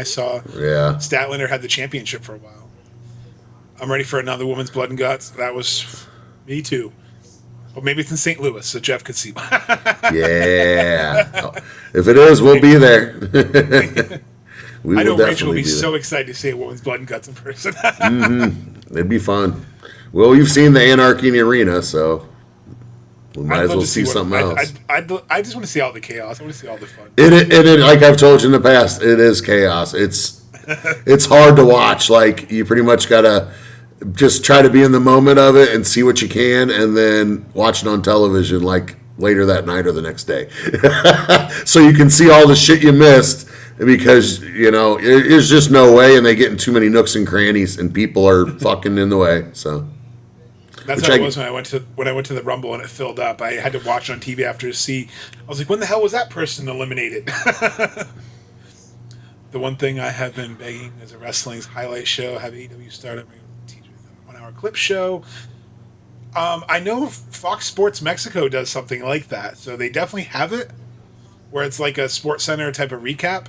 saw Statlander had the championship for a while. I'm ready for another women's Blood and Guts. That was me too. But maybe it's in St. Louis, so Jeff could see. Yeah. If it is, we'll be there. I know Rachel will be so excited to see a women's Blood and Guts in person. It'd be fun. Well, you've seen the Anarchy in the Arena, so we might as well see something else. I just want to see all the chaos. I want to see all the fun. It, like I've told you in the past, it is chaos. It's hard to watch. Like, you pretty much gotta. just try to be in the moment of it and see what you can, and then watch it on television like later that night or the next day. So you can see all the shit you missed, because, there's just no way, and they get in too many nooks and crannies, and people are fucking in the way. So that's how it was when I went to the Rumble and it filled up. I had to watch it on TV after to see. I was like, when the hell was that person eliminated? The one thing I have been begging is a wrestling's highlight show. Have AEW start a 1-hour clip show. I know Fox Sports Mexico does something like that, so they definitely have it, where it's like a Sports Center type of recap.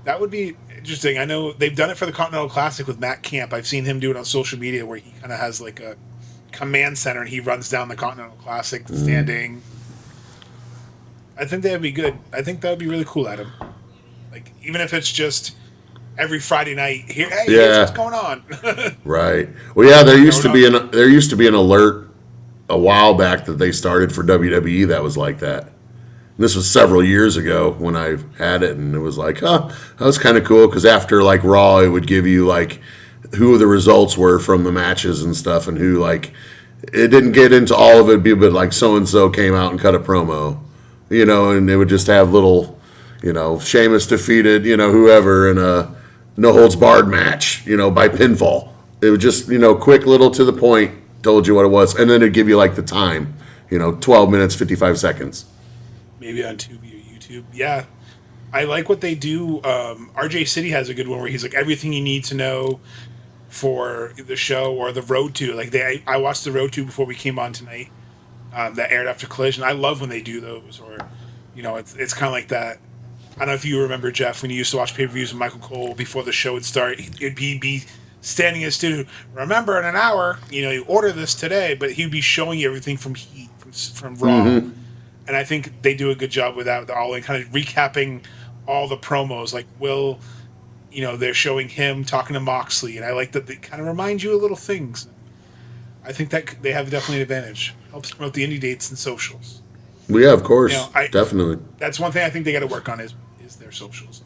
That would be interesting. I know they've done it for the Continental Classic with Matt Camp. I've seen him do it on social media, where he kind of has like a command center and he runs down the Continental Classic standing. I think that would be good. I think that would be really cool, Adam. Like, even if it's just every Friday night, here's what's going on. Right. Well, yeah, there used to be an alert a while back that they started for WWE that was like that. And this was several years ago when I had it, and it was like, that was kind of cool, because after like Raw, it would give you like who the results were from the matches and stuff, and who, like, it didn't get into all of it, but like so and so came out and cut a promo, and they would just have little. Sheamus defeated, whoever in a no holds barred match, by pinfall. It would just, quick, little to the point, told you what it was. And then it'd give you like the time, 12 minutes, 55 seconds. Maybe on Tubi or YouTube. Yeah. I like what they do. RJ City has a good one where he's like, everything you need to know for the show or the Road to. Like, I watched the Road to before we came on tonight. That aired after Collision. I love when they do those, or, it's kind of like that. I don't know if you remember, Jeff, when you used to watch pay-per-views with Michael Cole before the show would start. He'd be standing in the studio. Remember, in an hour, you order this today, but he'd be showing you everything from Heat, from Raw. Mm-hmm. And I think they do a good job with that, all in kind of recapping all the promos. Like, they're showing him talking to Moxley, and I like that they kind of remind you of little things. I think that they have definitely an advantage. Helps promote the indie dates and socials. Well, yeah, of course, definitely. That's one thing I think they got to work on is their socials.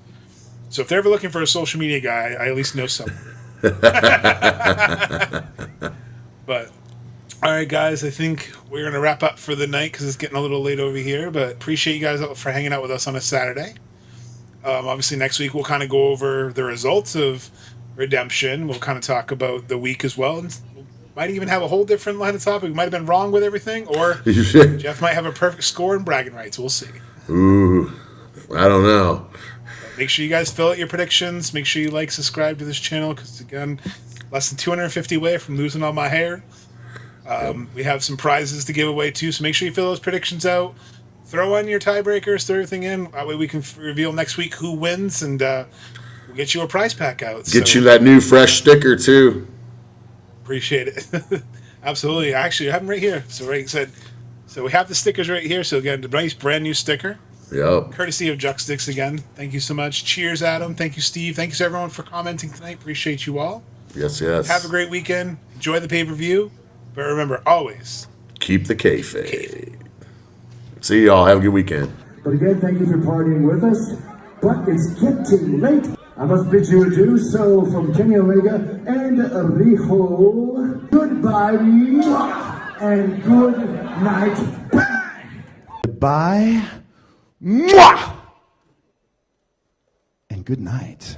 So if they're ever looking for a social media guy, I at least know someone. But all right, guys, I think we're going to wrap up for the night because it's getting a little late over here. But appreciate you guys for hanging out with us on a Saturday. Obviously, next week we'll kind of go over the results of Redemption. We'll kind of talk about the week as well. And might even have a whole different line of topic. We might have been wrong with everything, or Jeff might have a perfect score and bragging rights. We'll see. Ooh, I don't know. Make sure you guys fill out your predictions. Make sure you subscribe to this channel, because, again, less than 250 away from losing all my hair. We have some prizes to give away, too, so make sure you fill those predictions out. Throw on your tiebreakers, throw everything in. That way we can reveal next week who wins, and we'll get you a prize pack out. Get you that new fresh sticker, too. Appreciate it. Absolutely. Actually, I have them right here. So we have the stickers right here. So again, the nice brand new sticker. Yep. Courtesy of Juxtix again. Thank you so much. Cheers, Adam. Thank you, Steve. Thank you to everyone for commenting tonight. Appreciate you all. Yes. Have a great weekend. Enjoy the pay-per-view. But remember, always keep the kayfabe. See y'all. Have a good weekend. But again, thank you for partying with us. But it's getting late. I must bid you adieu. So from Kenny Omega and Rijo, goodbye and good night. Goodbye. Mwah! And good night.